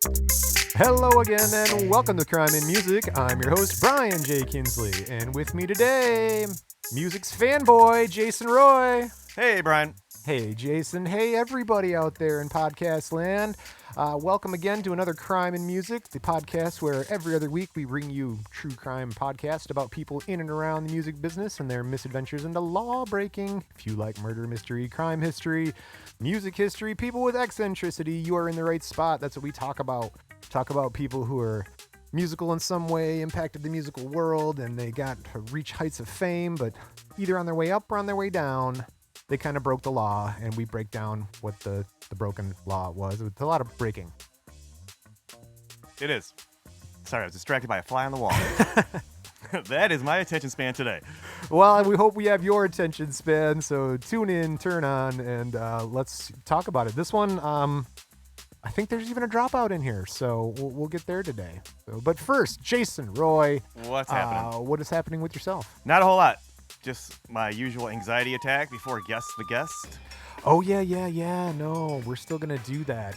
Hello again, and welcome to Crime in Music. I'm your host, Brian J. Kinsley, and with me today, music's fanboy, Jason Roy. Hey, Brian. Hey, Jason. Hey, everybody out there in podcast land. Welcome again to another Crime in Music, the podcast where every other week we bring you true crime podcast about people in and around the music business and their misadventures into law breaking. If you like murder mystery, crime history, music history, people with eccentricity, you are in the right spot. That's what we talk about. Talk about people who are musical in some way, impacted the musical world, and they got to reach heights of fame, but either on their way up or on their way down, they kind of broke the law, and we break down what the broken law was. It's a lot of breaking. It is. Sorry, I was distracted by a fly on the wall. That is my attention span today. Well, we hope we have your attention span, so tune in, turn on, and let's talk about it. This one, I think there's even a dropout in here, so we'll get there today. But first, Jason, Roy. What's happening? What is happening with yourself? Not a whole lot. Just my usual anxiety attack before Guess the Guest. Oh, yeah. No, we're still going to do that.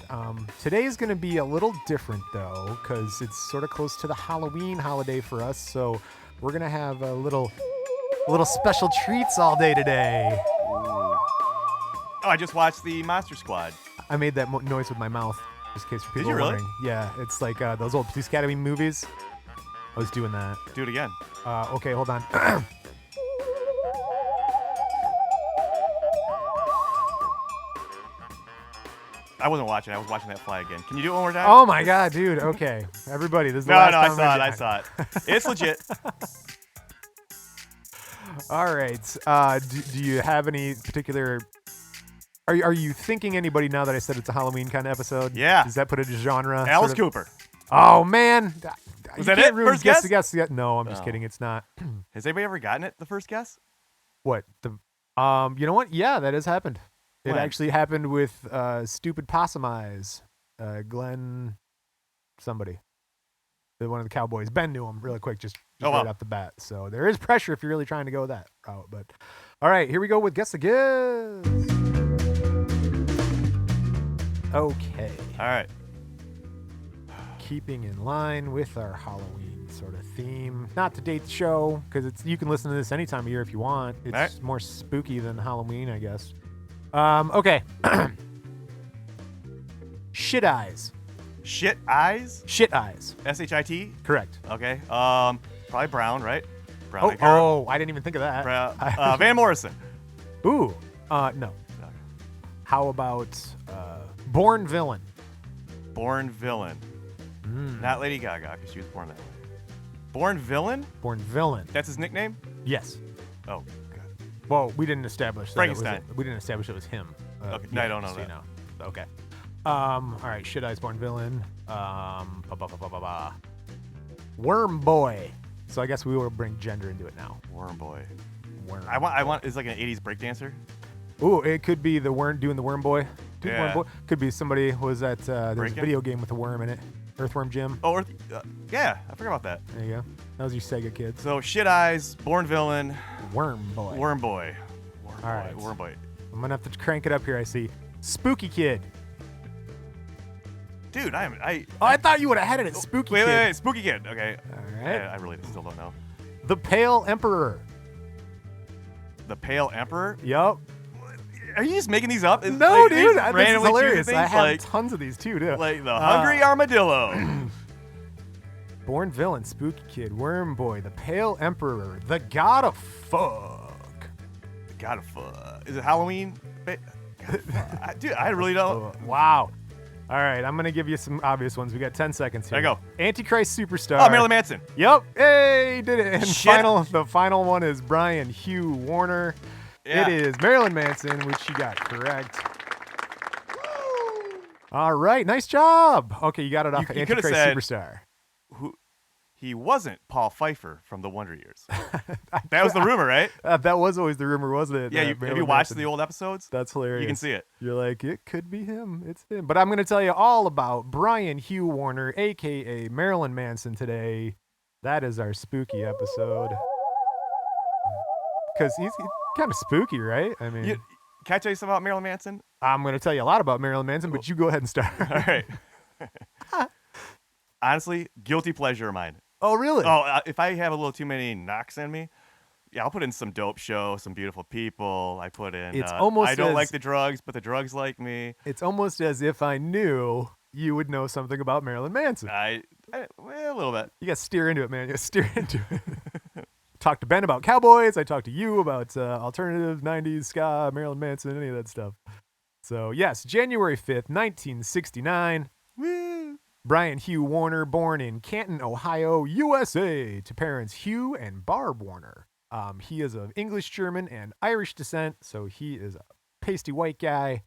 Today is going to be a little different, though, because it's sort of close to the Halloween holiday for us. So we're going to have a little special treats all day today. Ooh. Oh, I just watched the Monster Squad. I made that noise with my mouth, just in case for people Did you really? wondering. Yeah, it's like those old Police Academy movies. I was doing that. Do it again. Okay, hold on. I wasn't watching. I was watching that fly again. Can you do it one more time? Oh my God, dude. Okay, everybody, this is the No, last I time I saw it. It's legit. All right. Do you have any particular? Are you thinking anybody now that I said it's a Halloween kind of episode? Yeah. Does that put it in genre? Alice sort of? Cooper. Oh man. Was that it? First guess? No, I'm just Oh. kidding. It's not. Has anybody ever gotten it, the first guess? What the? You know what? Yeah, that has happened. It When? actually happened with Stupid Possum Eyes. Glenn, somebody. One of the Cowboys. Ben knew him really quick, just Oh, right wow. off the bat. So there is pressure if you're really trying to go that route. But all right, here we go with Guess the Guess. Okay. All right. Keeping in line with our Halloween sort of theme. Not to date the show, because you can listen to this any time of year if you want. It's Right. more spooky than Halloween, I guess. Okay. Shit Eyes. Shit Eyes? Shit Eyes. S-H-I-T? Correct. Okay. Probably Brown, right? Brown. Eyed Girl. Oh, I didn't even think of that. Van Morrison. Ooh, no. How about Born Villain? Born Villain. Not Lady Gaga, because she was born that way. Born Villain? Born Villain. That's his nickname? Yes. Oh, God. Well, we didn't establish that. Frankenstein. We didn't establish it was him. Okay, no, I don't know so that. you know. Okay. All right. Shit Eyes, Born Villain. Worm Boy. So I guess we will bring gender into it now. Worm Boy. Worm. I want is like an 80s breakdancer. Ooh, it could be the worm doing the Worm Boy. Yeah. Worm Boy. Could be somebody who was at there's a Breaking? video game with a worm in it. Earthworm Jim. Oh, yeah, I forgot about that. There you go. That was your Sega kids. So Shit Eyes, Born Villain, Worm Boy. Worm Boy. Worm All Boy. right. Worm Boy. I'm gonna have to crank it up here. I see. Spooky Kid. Dude, I Oh, I thought you would have had it at Spooky wait, Kid. wait, Spooky Kid. Okay. All right. I really still don't know. The Pale Emperor. The Pale Emperor. Yup. Are you just making these up? No, Like, dude. just This is randomly hilarious. choosing I things? have tons of these too, dude. Like the Hungry Armadillo. Born Villain, Spooky Kid, Worm Boy, The Pale Emperor, The God of Fuck. God of is it Halloween? Dude, I really don't. Wow. All right, I'm going to give you some obvious ones. We got 10 seconds here. There you go. Antichrist Superstar. Oh, Marilyn Manson. Yep. Hey, did it. And Shit. the final one is Brian Hugh Warner. Yeah. It is Marilyn Manson, which you got correct. All right, nice job. Okay, you got it off of You could've Antichrist said- Superstar. He wasn't Paul Pfeiffer from the Wonder Years. That was the rumor, right? That was always the rumor, wasn't it? Yeah, have Marilyn you watched Manson. the old episodes? That's hilarious. You can see it. You're like, it could be him. It's him. But I'm going to tell you all about Brian Hugh Warner, a.k.a. Marilyn Manson today. That is our spooky episode. Because he's kind of spooky, right? I mean, Can I tell you something about Marilyn Manson? I'm going to tell you a lot about Marilyn Manson, but you go ahead and start. All right. Honestly, guilty pleasure of mine. Oh, really? Oh, if I have a little too many knocks in me, yeah, I'll put in some Dope Show, some Beautiful People. I put in, It's I almost don't like as the drugs, but the drugs like me. it's almost as if I knew you would know something about Marilyn Manson. Well, a little bit. You got to steer into it, man. You got to steer into it. Talk to Ben about cowboys. I talked to you about alternative 90s ska, Marilyn Manson, any of that stuff. So, yes, January 5th, 1969. Woo. Brian Hugh Warner, born in Canton, Ohio, USA, to parents Hugh and Barb Warner. He is of English, German, and Irish descent, so he is a pasty white guy.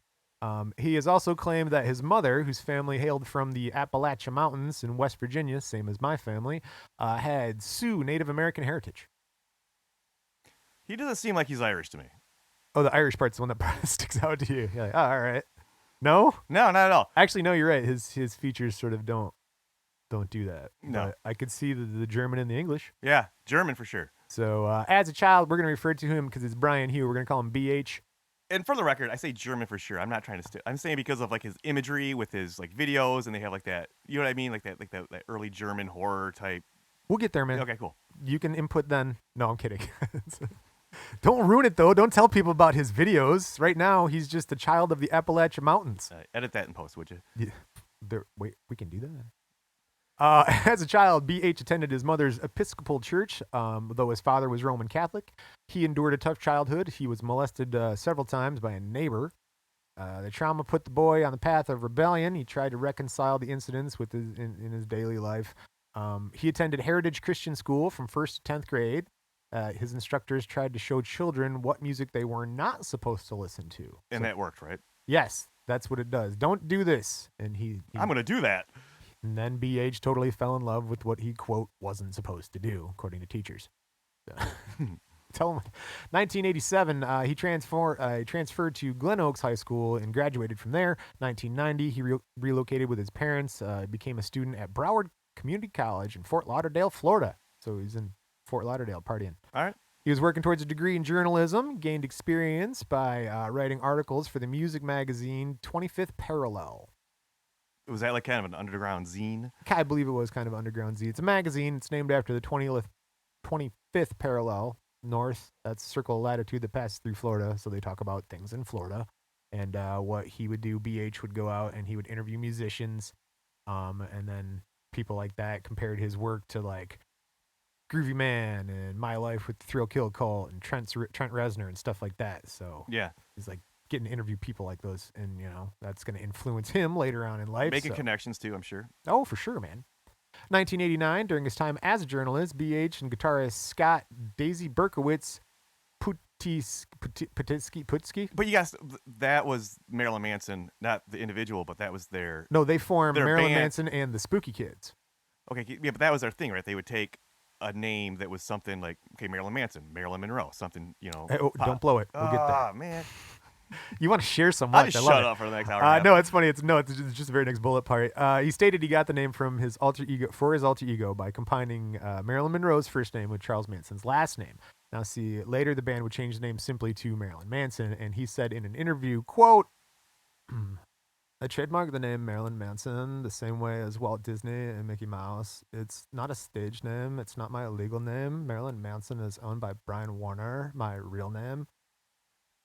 He has also claimed that his mother, whose family hailed from the Appalachian Mountains in West Virginia, same as my family, had Sioux Native American heritage. He doesn't seem like he's Irish to me. Oh, the Irish part's the one that sticks out to you. You're like, oh, all right. No? No, not at all. Actually, no, you're right. His features sort of don't do that. No. But I could see the German and the English. Yeah, German for sure. So as a child, we're going to refer to him because it's Brian Hugh. We're going to call him BH. And for the record, I say German for sure. I'm not trying to I'm saying because of like his imagery with his like videos, and they have like that. You know what I mean? Like that early German horror type. We'll get there, man. Okay, cool. You can input then. No, I'm kidding. Don't ruin it, though. Don't tell people about his videos. Right now, he's just a child of the Appalachian Mountains. Edit that in post, would you? Yeah. Wait, we can do that? As a child, B.H. attended his mother's Episcopal church, though his father was Roman Catholic. He endured a tough childhood. He was molested several times by a neighbor. The trauma put the boy on the path of rebellion. He tried to reconcile the incidents with in his daily life. He attended Heritage Christian School from 1st to 10th grade. His instructors tried to show children what music they were not supposed to listen to. And that worked, right? Yes, that's what it does. Don't do this. And I'm going to do that. And then BH totally fell in love with what he, quote, wasn't supposed to do, according to teachers. So, tell him. 1987, he transferred to Glen Oaks High School and graduated from there. 1990, he relocated with his parents, became a student at Broward Community College in Fort Lauderdale, Florida. So he's in Fort Lauderdale partying. All right. He was working towards a degree in journalism, gained experience by writing articles for the music magazine 25th Parallel. Was that like kind of an underground zine? I believe it was kind of underground zine. It's a magazine. It's named after the 25th Parallel North. That's circle of latitude that passes through Florida. So they talk about things in Florida. And what he would do, BH would go out and he would interview musicians. And then people like that compared his work to like Groovy Man and My Life with the Thrill Kill Cult and Trent Reznor and stuff like that. So yeah, he's like getting to interview people like those, and that's going to influence him later on in life. Making connections too, I'm sure. Oh, for sure, man. 1989, during his time as a journalist, BH and guitarist Scott Daisy Berkowitz Putsky. But you guys, that was Marilyn Manson, not the individual, but that was their. No, they formed Marilyn band. Manson and the Spooky Kids. Okay, yeah, but that was their thing, right? They would take a name that was something like, okay, Marilyn Manson, Marilyn Monroe, something, Hey, don't blow it. We'll get there. Oh, man. You want to share so much. I'll shut up for the next hour. No, it's funny. It's just the very next bullet part. He stated he got the name from his alter ego by combining Marilyn Monroe's first name with Charles Manson's last name. Now, see, later the band would change the name simply to Marilyn Manson, and he said in an interview, quote, I trademarked the name Marilyn Manson the same way as Walt Disney and Mickey Mouse. It's not a stage name. It's not my legal name. Marilyn Manson is owned by Brian Warner, my real name.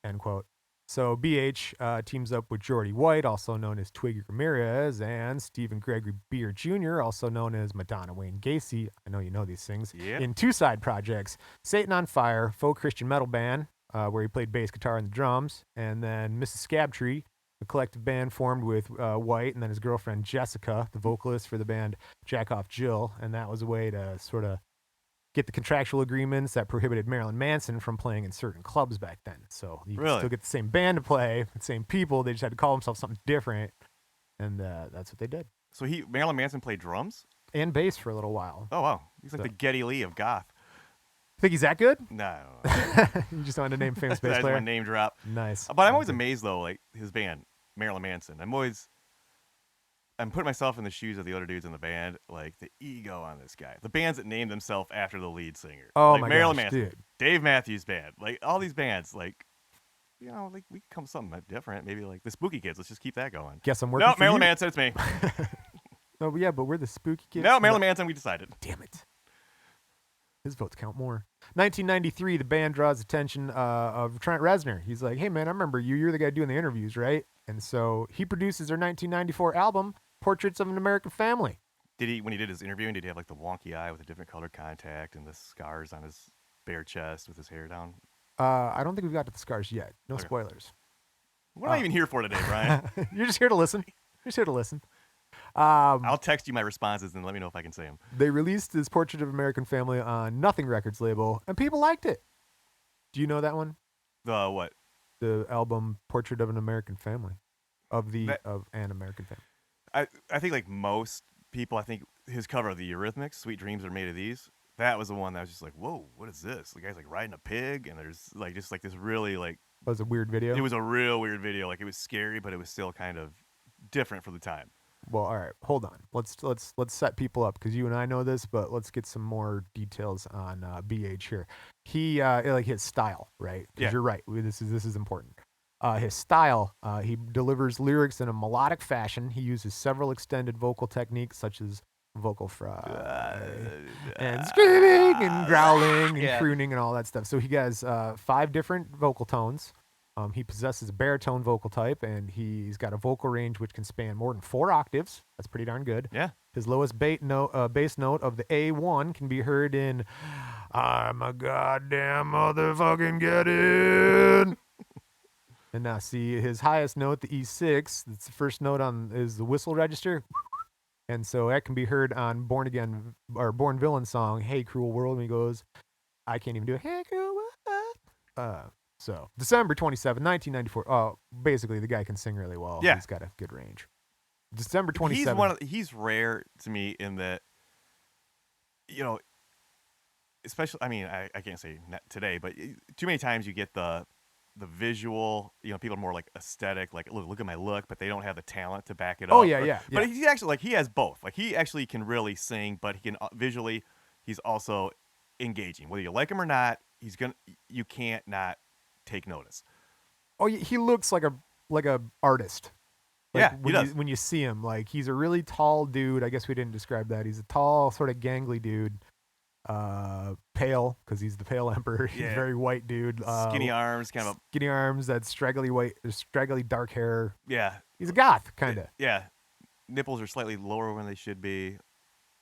End quote. So BH teams up with Jordy White, also known as Twiggy Ramirez, and Stephen Gregory Beer Jr., also known as Madonna Wayne Gacy. I know you know these things. Yep. In two side projects, Satan on Fire, folk Christian metal band, where he played bass guitar and the drums, and then Mrs. Scabtree, a collective band formed with White and then his girlfriend Jessica, the vocalist for the band Jack Off Jill, and that was a way to sort of get the contractual agreements that prohibited Marilyn Manson from playing in certain clubs back then. So you could still get the same band to play, the same people. They just had to call themselves something different, and that's what they did. So Marilyn Manson played drums? And bass for a little while. Oh, wow. He's like the Geddy Lee of goth. Think he's that good? No. You just wanted to name famous bass That's player? my name drop. Nice. But I'm always amazed, though, like his band, Marilyn Manson. I'm putting myself in the shoes of the other dudes in the band, like the ego on this guy. The bands that named themselves after the lead singer. Oh, like my Marilyn gosh, Manson, dude. Dave Matthews Band. Like all these bands, like, like we come something different. Maybe like the Spooky Kids. Let's just keep that going. Guess I'm working No, for Marilyn you. Manson, it's me. Oh, yeah, but we're the spooky kids. No, Marilyn Manson, we decided. Damn it. His votes count more. 1993, the band draws attention of Trent Reznor. He's like, hey, man, I remember you. You're the guy doing the interviews, right? And so he produces their 1994 album, Portraits of an American Family. Did he, when he did his interviewing, did he have like the wonky eye with a different colored contact and the scars on his bare chest with his hair down? I don't think we've got to the scars yet. No Okay. spoilers. What am I even here for today, Brian? You're just here to listen. You're just here to listen. I'll text you my responses and let me know if I can say them. They released this Portrait of American Family on Nothing Records label, and people liked it. Do you know that one? The what? The album Portrait of an American Family, of an American Family. I think like most people, I think his cover of the Eurythmics, "Sweet Dreams Are Made of These." That was the one that was just like, whoa, what is this? The guy's like riding a pig, and there's like just like this really like. That was a weird video. It was a real weird video. Like it was scary, but it was still kind of different for the time. Well, all right, hold on. Let's set people up because you and I know this, but let's get some more details on BH here. He like his style, right? Because you're right. This is important. His style. He delivers lyrics in a melodic fashion. He uses several extended vocal techniques such as vocal fry and screaming and growling and crooning and all that stuff. So he has 5 different vocal tones. He possesses a baritone vocal type, and he's got a vocal range which can span more than 4 octaves. That's pretty darn good. Yeah. His lowest bass note of the A1 can be heard in "I'm a goddamn motherfucking get in." And now see his highest note, the E6. That's the first note is the whistle register. And so that can be heard on Born Villain song, "Hey Cruel World," when he goes, I can't even do it. Hey Cruel World. So December 27, 1994. Basically the guy can sing really well. Yeah. He's got a good range. December 27. He's rare to me in that, especially, I mean, I can't say today, but too many times you get the visual, people are more like aesthetic, like look at my look, but they don't have the talent to back it up. Oh yeah. But he's actually like, he has both. Like he actually can really sing, but he can visually, he's also engaging. Whether you like him or not, you can't not take notice. Oh, he looks like a artist. Like when you see him, like he's a really tall dude. I guess we didn't describe that. He's a tall, sort of gangly dude. Pale, because he's the pale emperor. He's a very white dude. Skinny arms, that straggly dark hair. Yeah. He's a goth, kind of. Yeah. Nipples are slightly lower when they should be.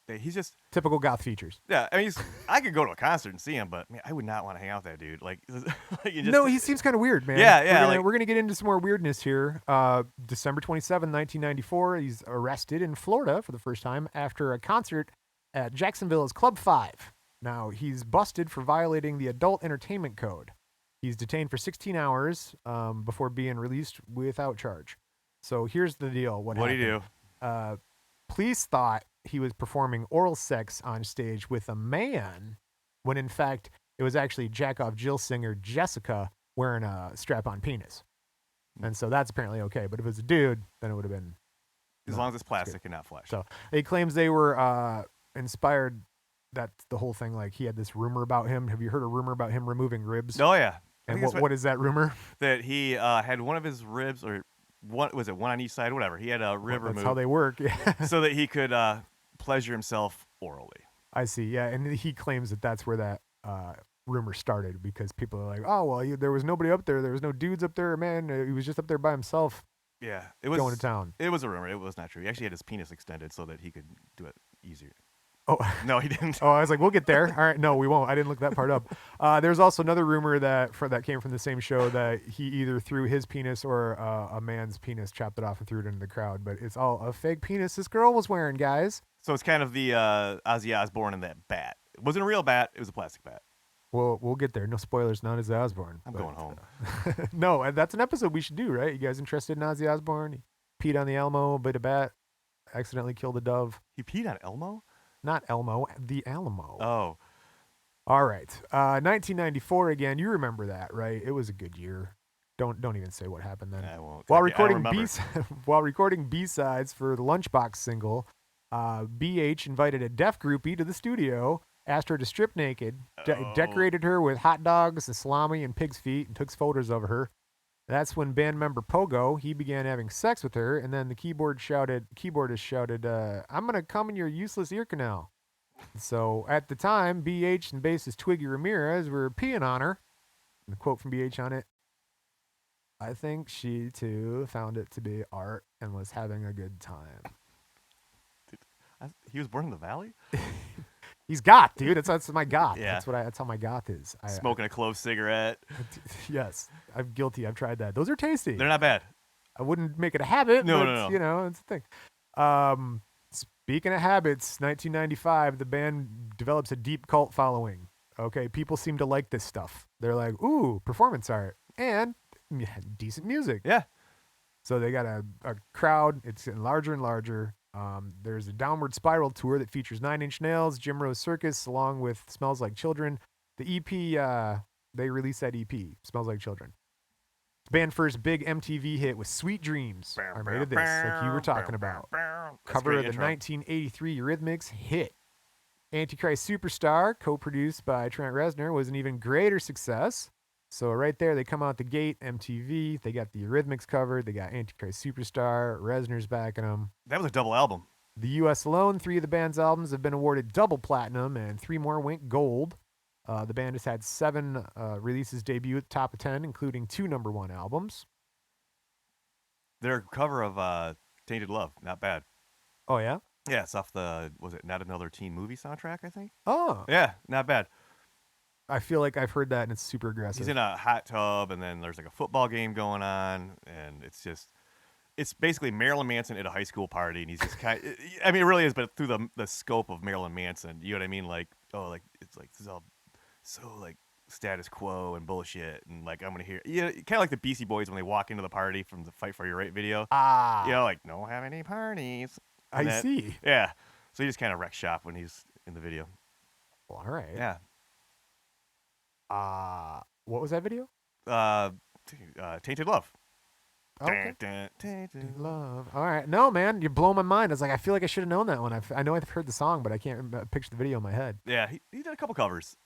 He's just typical goth features. Yeah, I mean, I could go to a concert and see him, but man, I would not want to hang out with that dude. Like, no, he seems kind of weird, man. Yeah, we're gonna get into some more weirdness here. December 27, 1994, he's arrested in Florida for the first time after a concert at Jacksonville's Club 5. Now he's busted for violating the Adult Entertainment Code. He's detained for 16 hours before being released without charge. So here's the deal. What do you do? Police thought he was performing oral sex on stage with a man, when in fact it was actually Jack-Off Jill singer Jessica wearing a strap-on penis. And so that's apparently okay. But if it was a dude, then it would have been... As long as it's plastic and not flesh. So he claims they were inspired. That's the whole thing. Like he had this rumor about him. Have you heard a rumor about him removing ribs? Oh, yeah. And what is that rumor? That he had one of his ribs, or one on each side, whatever. He had a rib removed. That's how they work. So that he could pleasure himself orally. I see. Yeah, and he claims that that's where that rumor started, because people are like, oh, well, there was nobody up there. There was no dudes up there, man. He was just up there by himself. Yeah. It was going to town. It was a rumor. It was not true. He actually had his penis extended so that he could do it easier. Oh. No, he didn't. Oh, I was like, we'll get there. All right. No, we won't. I didn't look that part up. There's also another rumor that came from the same show that he either threw his penis or a man's penis, chopped it off and threw it into the crowd. But it's all a fake penis this girl was wearing, guys. So it's kind of the Ozzy Osbourne and that bat. It wasn't a real bat. It was a plastic bat. Well, we'll get there. No spoilers, not Ozzy Osbourne. I'm going home. No, that's an episode we should do, right? You guys interested in Ozzy Osbourne? He peed on the Elmo, bit a bat, accidentally killed a dove. He peed on Elmo? Not Elmo, the Alamo. Oh. All right. 1994 again. You remember that, right? It was a good year. Don't even say what happened then. I won't. While recording B-sides for the Lunchbox single, BH invited a deaf groupie to the studio, asked her to strip naked, decorated her with hot dogs and salami and pig's feet, and took photos of her. That's when band member Pogo, he began having sex with her, and then the keyboardist shouted, I'm gonna come in your useless ear canal. So at the time, BH and bassist Twiggy Ramirez were peeing on her. And the quote from BH on it, I think she too found it to be art and was having a good time. He was born in the Valley? He's goth, dude. That's my goth. Yeah. That's how my goth is. Smoking a clove cigarette. Yes, I'm guilty. I've tried that. Those are tasty. They're not bad. I wouldn't make it a habit, No, but no, no. you know, it's a thing. Speaking of habits, 1995, the band develops a deep cult following. Okay, people seem to like this stuff. They're like, ooh, performance art and decent music. Yeah. So they got a crowd. It's getting larger and larger. There's a Downward Spiral tour that features Nine Inch Nails, Jim Rose Circus, along with Smells Like Children. The EP, they released that EP, Smells Like Children. The band's first big MTV hit was Sweet Dreams are made of this, like you were talking about. Cover of the 1983 Eurythmics hit. Antichrist Superstar, co-produced by Trent Reznor, was an even greater success. So right there, they come out the gate, MTV. They got the Eurythmics covered. They got Antichrist Superstar. Reznor's backing them. That was a double album. The U.S. alone, 3 of the band's albums have been awarded double platinum, and 3 more went gold. The band has had 7 releases debut at the top of 10, including 2 #1 albums. Their cover of Tainted Love, not bad. Oh, yeah? Yeah, it's off the, was it Not Another Teen Movie soundtrack, I think? Oh. Yeah, not bad. I feel like I've heard that, and it's super aggressive. He's in a hot tub, and then there's like a football game going on, and it's basically Marilyn Manson at a high school party, and he's just I mean, it really is, but through the scope of Marilyn Manson, you know what I mean? Like, oh, like, it's like, this is all so, like, status quo and bullshit, and, like, I'm gonna hear, kind of like the Beastie Boys when they walk into the party from the Fight for Your Right video. Ah. You know, like, don't have any parties. I see. Yeah. So he just kind of wrecks shop when he's in the video. Well, all right. Yeah. What was that video? Tainted Love. Okay. Tainted Love. All right. No, man, you're blowing my mind. I was like, I feel like I should have known that one. I know I've heard the song, but I can't picture the video in my head. Yeah, he did a couple covers.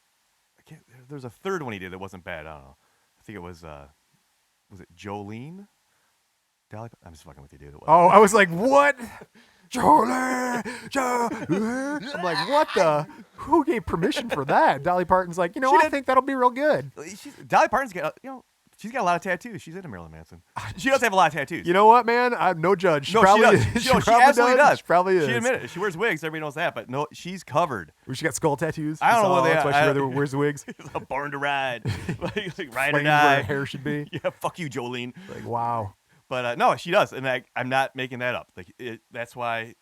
There's a third one he did that wasn't bad. I don't know. I think it was it Jolene? I'm just fucking with you, dude. It Oh, I was like, what? Jolene. I'm like, what the? Who gave permission for that? Dolly Parton's like, I think that'll be real good. Dolly Parton's got, she's got a lot of tattoos. She's into Marilyn Manson. She does have a lot of tattoos. You know what, man? I'm no judge. No, she does. She absolutely does. She probably is. She admitted it. She wears wigs. Everybody knows that. But no, she's covered. She got skull tattoos. I don't know what they are. That's why she are. wears the wigs. A Born to Ride. like ride or Where die. her hair should be. Yeah, fuck you, Jolene. Like, wow. But no, she does. And I'm not making that up. Like that's why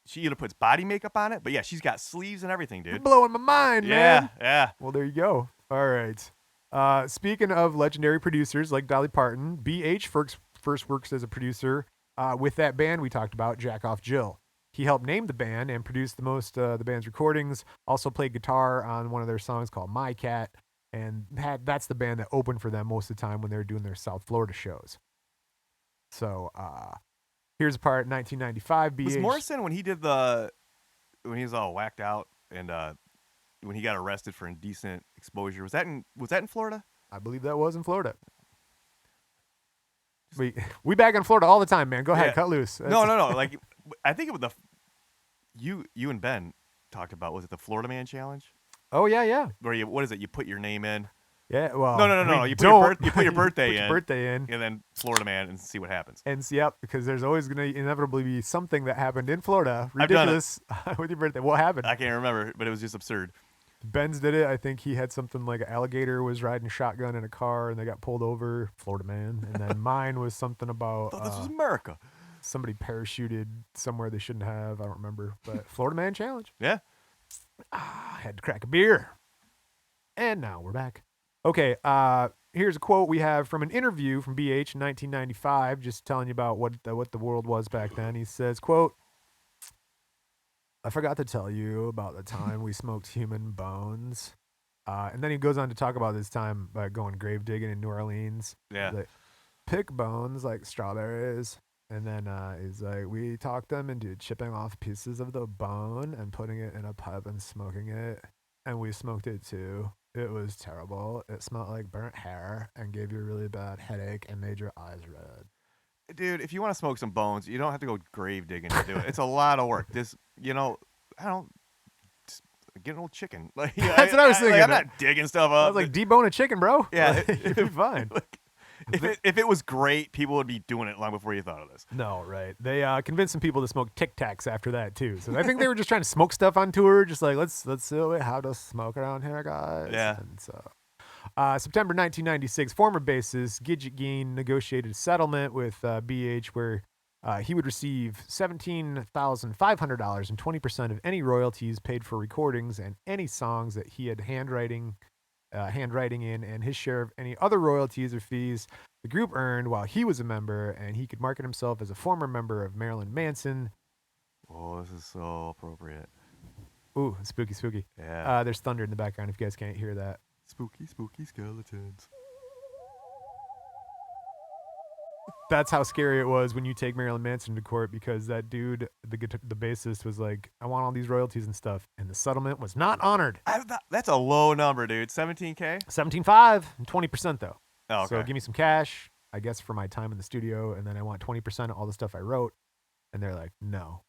she either puts body makeup on it. But yeah, she's got sleeves and everything, dude. You're blowing my mind, man. Yeah. Well, there you go. All right. Speaking of legendary producers like Dolly Parton, BH first works as a producer with that band we talked about, Jack Off Jill. He helped name the band and produced the most the band's recordings. Also played guitar on one of their songs called My Cat, and that's the band that opened for them most of the time when they were doing their South Florida shows. So here's a part, 1995. BH. Was Morrison when he was all whacked out and when he got arrested for indecent exposure? Was that in Florida? I believe that was in Florida. We back in Florida all the time, man. Go ahead, cut loose. No. Like I think it was you and Ben talked about, was it the Florida Man Challenge? Oh yeah. Where what is it? You put your name in. Yeah, well, no. You put your birthday in, and then Florida Man, and see what happens. And yep, because there's always going to inevitably be something that happened in Florida. Ridiculous. With your birthday. What happened? I can't remember, but it was just absurd. Ben's did it. I think he had something like an alligator was riding shotgun in a car, and they got pulled over. Florida Man. And then mine was something about. I thought this was America. Somebody parachuted somewhere they shouldn't have. I don't remember. But Florida Man Challenge. Yeah. I had to crack a beer. And now we're back. Okay, here's a quote we have from an interview from BH in 1995, just telling you about what the world was back then. He says, quote, I forgot to tell you about the time we smoked human bones. And then he goes on to talk about this time going grave digging in New Orleans. Yeah. Like, pick bones like strawberries. And then he's like, we talked them into chipping off pieces of the bone and putting it in a pipe and smoking it. And we smoked it too. It was terrible. It smelled like burnt hair and gave you a really bad headache and made your eyes red. Dude, if you want to smoke some bones, you don't have to go grave digging to do it. It's a lot of work. This, I don't just get an old chicken. Like, That's what I was thinking. I'm not digging stuff I up. was like, debone a chicken, bro. Yeah, You'll be fine. If it was great, people would be doing it long before you thought of this. No, right. They convinced some people to smoke Tic Tacs after that too. So I think they were just trying to smoke stuff on tour, just like let's see how to smoke around here, guys. Yeah. And so, September 1996, former bassist Gidget Gein negotiated a settlement with BH where he would receive $17,500 and 20% of any royalties paid for recordings and any songs that he had handwriting in, and his share of any other royalties or fees the group earned while he was a member, and he could market himself as a former member of Marilyn Manson. Oh, this is so appropriate. Ooh, spooky, spooky. Yeah. There's thunder in the background if you guys can't hear that. Spooky, spooky skeletons. That's how scary it was when you take Marilyn Manson to court, because that dude, the bassist, was like, I want all these royalties and stuff, and the settlement was not honored. That's a low number, dude. 17K? 17.5 and 20% though. Oh, okay. So give me some cash, I guess, for my time in the studio, and then I want 20% of all the stuff I wrote. And they're like, no.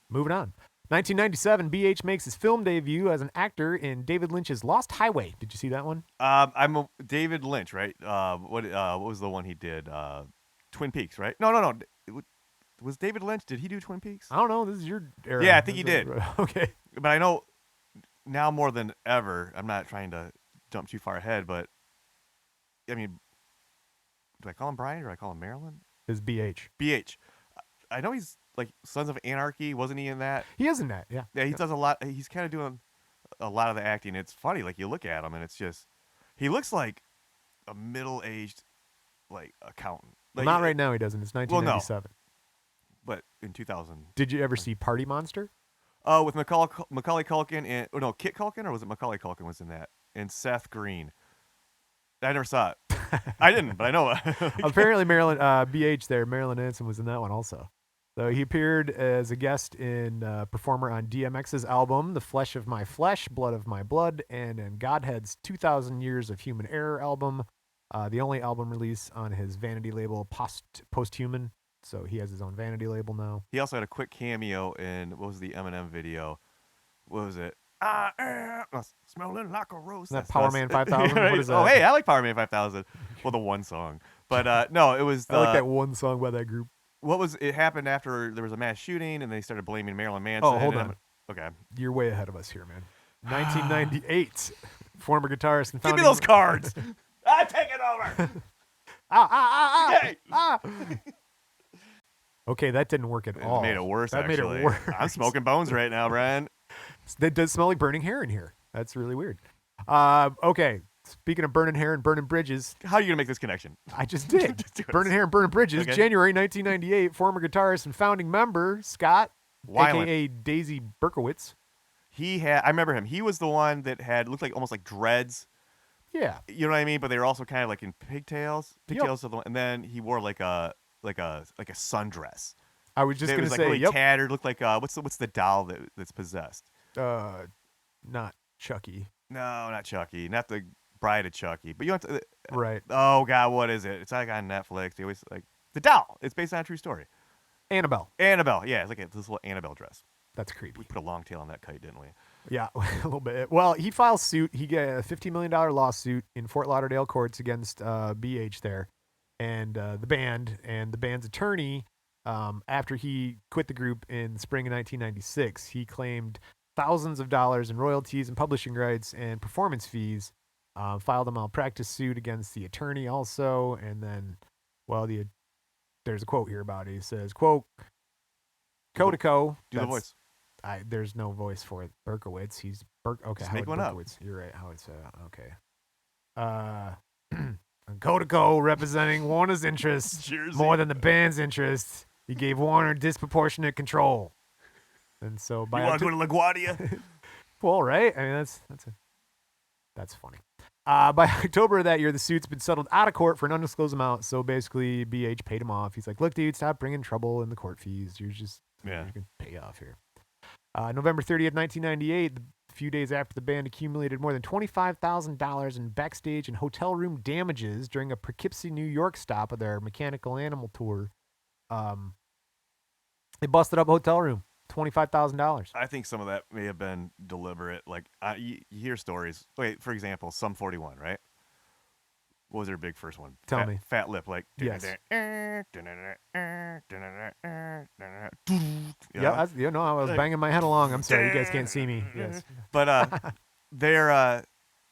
Moving on. 1997, BH makes his film debut as an actor in David Lynch's Lost Highway. Did you see that one? David Lynch, right? What was the one he did? Twin Peaks, right? No. Was David Lynch? Did he do Twin Peaks? I don't know. This is your era. Yeah, I think he did. Okay. But I know now more than ever. I'm not trying to jump too far ahead, but I mean, do I call him Brian or do I call him Marilyn? Is BH. BH. I know he's like Sons of Anarchy. Wasn't he in that? He is in that, yeah. Yeah, he does a lot. He's kind of doing a lot of the acting. It's funny. Like, you look at him and it's just, he looks like a middle-aged, like, accountant. Like, Not right now he doesn't. It's 1997. But in 2000. Did you ever see Party Monster? Oh, with Macaulay Culkin and, Kit Culkin, or was it Macaulay Culkin was in that? And Seth Green. I never saw it. I didn't, but I know. Apparently Marilyn Manson was in that one also. So he appeared as a guest in performer on DMX's album, The Flesh of My Flesh, Blood of My Blood, and in Godhead's 2,000 Years of Human Error album, the only album release on his vanity label, Posthuman. So he has his own vanity label now. He also had a quick cameo in, what was the Eminem video? What was it? Smelling like a rose. Isn't that Power Man 5000? Right? What is that? Oh, hey, I like Power Man 5000. Well, the one song. But no, it was I like that one song by that group. What was it happened after there was a mass shooting and they started blaming Marilyn Manson? Oh, hold on. Okay. You're way ahead of us here, man. 1998. Former guitarist and Give founding... me those cards. I take it over. Okay, that didn't work at all. It made it worse, That actually. made it worse. I'm smoking bones right now, Brian. That does smell like burning hair in here. That's really weird. Okay, speaking of burning hair and burning bridges, How are you going to make this connection? I just did. Just do it. Burning hair and burning bridges. Okay. January 1998, former guitarist and founding member Scott, Weiland. a.k.a. Daisy Berkowitz. I remember him. He was the one that looked like almost like dreads. Yeah. You know what I mean? But they were also kind of like in pigtails. Yep. Pigtails are the one. And then he wore like a sundress. I was just It going was to like say, really yep. tattered. Looked like what's the doll that's possessed? Not Chucky. No, not Chucky. Not the Bride of Chucky. But you want to. Right. Oh God, what is it? It's like on Netflix. They always like the doll. It's based on a true story. Annabelle. Annabelle. Yeah, it's like this little Annabelle dress. That's creepy. We put a long tail on that kite, didn't we? Yeah, a little bit. Well, he files suit. He got a $50 million lawsuit in Fort Lauderdale courts against BH there and the band. And the band's attorney, after he quit the group in the spring of 1996, he claimed thousands of dollars in royalties and publishing rights and performance fees, filed a malpractice suit against the attorney also. And then, well, there's a quote here about it. He says, quote, co-to-co. Do the voice. There's no voice for it. Berkowitz. He's okay. Just make one up. Berkowitz. You're right. Howard okay. Co-to-co representing Warner's interests Jersey. more than the band's interests. He gave Warner disproportionate control. And so by You want to go to LaGuardia? well, right? I mean, that's funny. By October of that year, the suit's been settled out of court for an undisclosed amount. So basically, BH paid him off. He's like, "Look, dude, stop bringing trouble in the court fees. You're just you can pay off here." November 30th, 1998, the few days after the band accumulated more than $25,000 in backstage and hotel room damages during a Poughkeepsie, New York stop of their Mechanical Animal tour. They busted up a hotel room, $25,000. I think some of that may have been deliberate. Like you hear stories. Wait, for example, Sum 41, right? What was their big first one? Tell me. Fat Lip, like. Yes. Yeah, I was banging my head along. I'm sorry, you guys can't see me. Yes. But their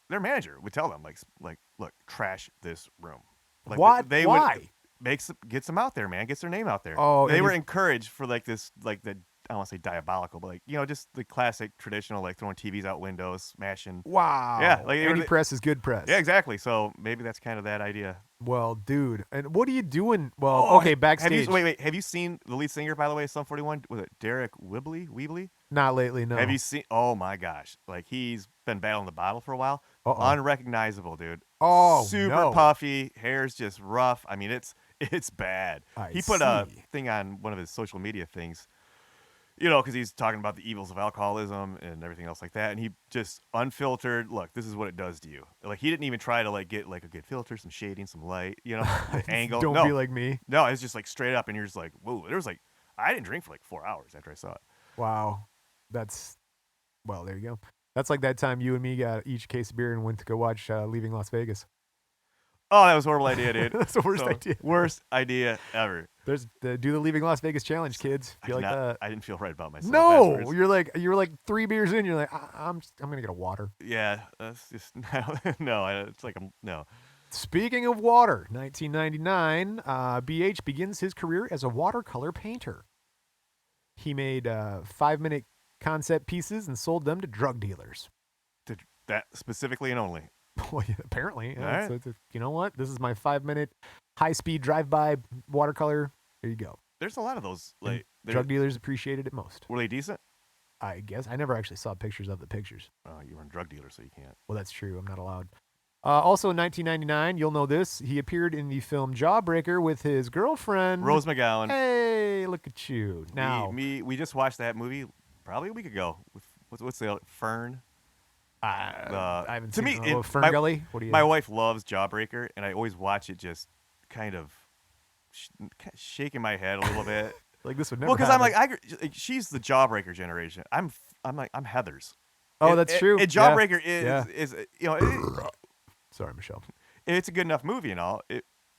manager would tell them like look, trash this room. Like What? They Why? would gets them out there, man. Gets their name out there. Oh, they and were if- encouraged for like this, like the I don't want to say diabolical, but like just the classic traditional like throwing TVs out windows, smashing. Wow. Yeah, like any press is good press. Yeah, exactly. So maybe that's kind of that idea. Well, dude, and what are you doing? Well, Oh, okay, backstage. Wait. Have you seen the lead singer, by the way, of Sum 41? Was it Derek Weebly? Not lately, no. Have you seen? Oh my gosh! Like he's been battling the bottle for a while. Unrecognizable, dude. Oh, super no. puffy. Hair's just rough. I mean, it's bad. He put a see. thing on one of his social media things. Because he's talking about the evils of alcoholism and everything else like that, and he just unfiltered. Look, this is what it does to you. Like he didn't even try to like get like a good filter, some shading, some light. The angle. Don't be like me. No, it's just like straight up, and you're just like, whoa. There was like, I didn't drink for like 4 hours after I saw it. Wow. Well, there you go. That's like that time you and me got each a case of beer and went to go watch Leaving Las Vegas. Oh, that was a horrible idea, dude. That's the worst idea. Worst idea ever. Do the Leaving Las Vegas challenge, kids. Feel like that. I didn't feel right about myself. No, afterwards. you were like 3 beers in. You're like, I'm gonna get a water. Yeah, that's just it's like no. Speaking of water, 1999, BH begins his career as a watercolor painter. He made 5-minute concept pieces and sold them to drug dealers. To that specifically and only. Well, yeah, apparently. Yeah, All right. so you know what? This is my 5-minute high-speed drive-by watercolor. There you go. There's a lot of those. And Like drug dealers appreciated it most. Were they decent? I guess. I never actually saw pictures of the pictures. Oh, you were a drug dealer, so you can't. Well, that's true. I'm not allowed. Also in 1999, you'll know this, he appeared in the film Jawbreaker with his girlfriend. Rose McGowan. Hey, look at you. Now. We just watched that movie probably a week ago. With what's the Fern? I haven't to seen me, it. Ferngully? What do you my wife loves Jawbreaker, and I always watch it just kind of shaking my head a little bit. Like this would never Well, because I'm happen. like, she's the Jawbreaker generation. I'm Heather's. Oh, that's true. And Jawbreaker is Sorry, Michelle. it's a good enough movie and all.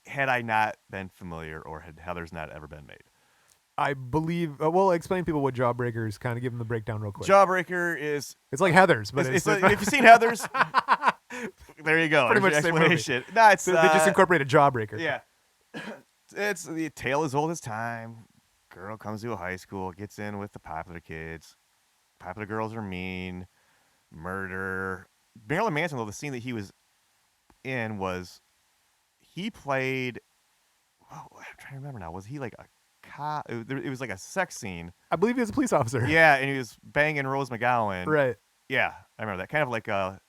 Had I not been familiar, or had Heather's not ever been made. I believe. Well, explain people what Jawbreaker is. Kind of give them the breakdown real quick. Jawbreaker is. It's like Heather's, but It's like, if you've seen Heather's, there you go. Pretty much There's the your same movie. explanation. No, it's they just incorporated Jawbreaker. Yeah. It's the tale as old as time. Girl comes to a high school, gets in with the popular kids. Popular girls are mean. Murder. Marilyn Manson, though, the scene that he was in was he played. Oh, I'm trying to remember now. Was he like a cop? It was like a sex scene. I believe he was a police officer. Yeah, and he was banging Rose McGowan. Right. Yeah, I remember that. Kind of like a.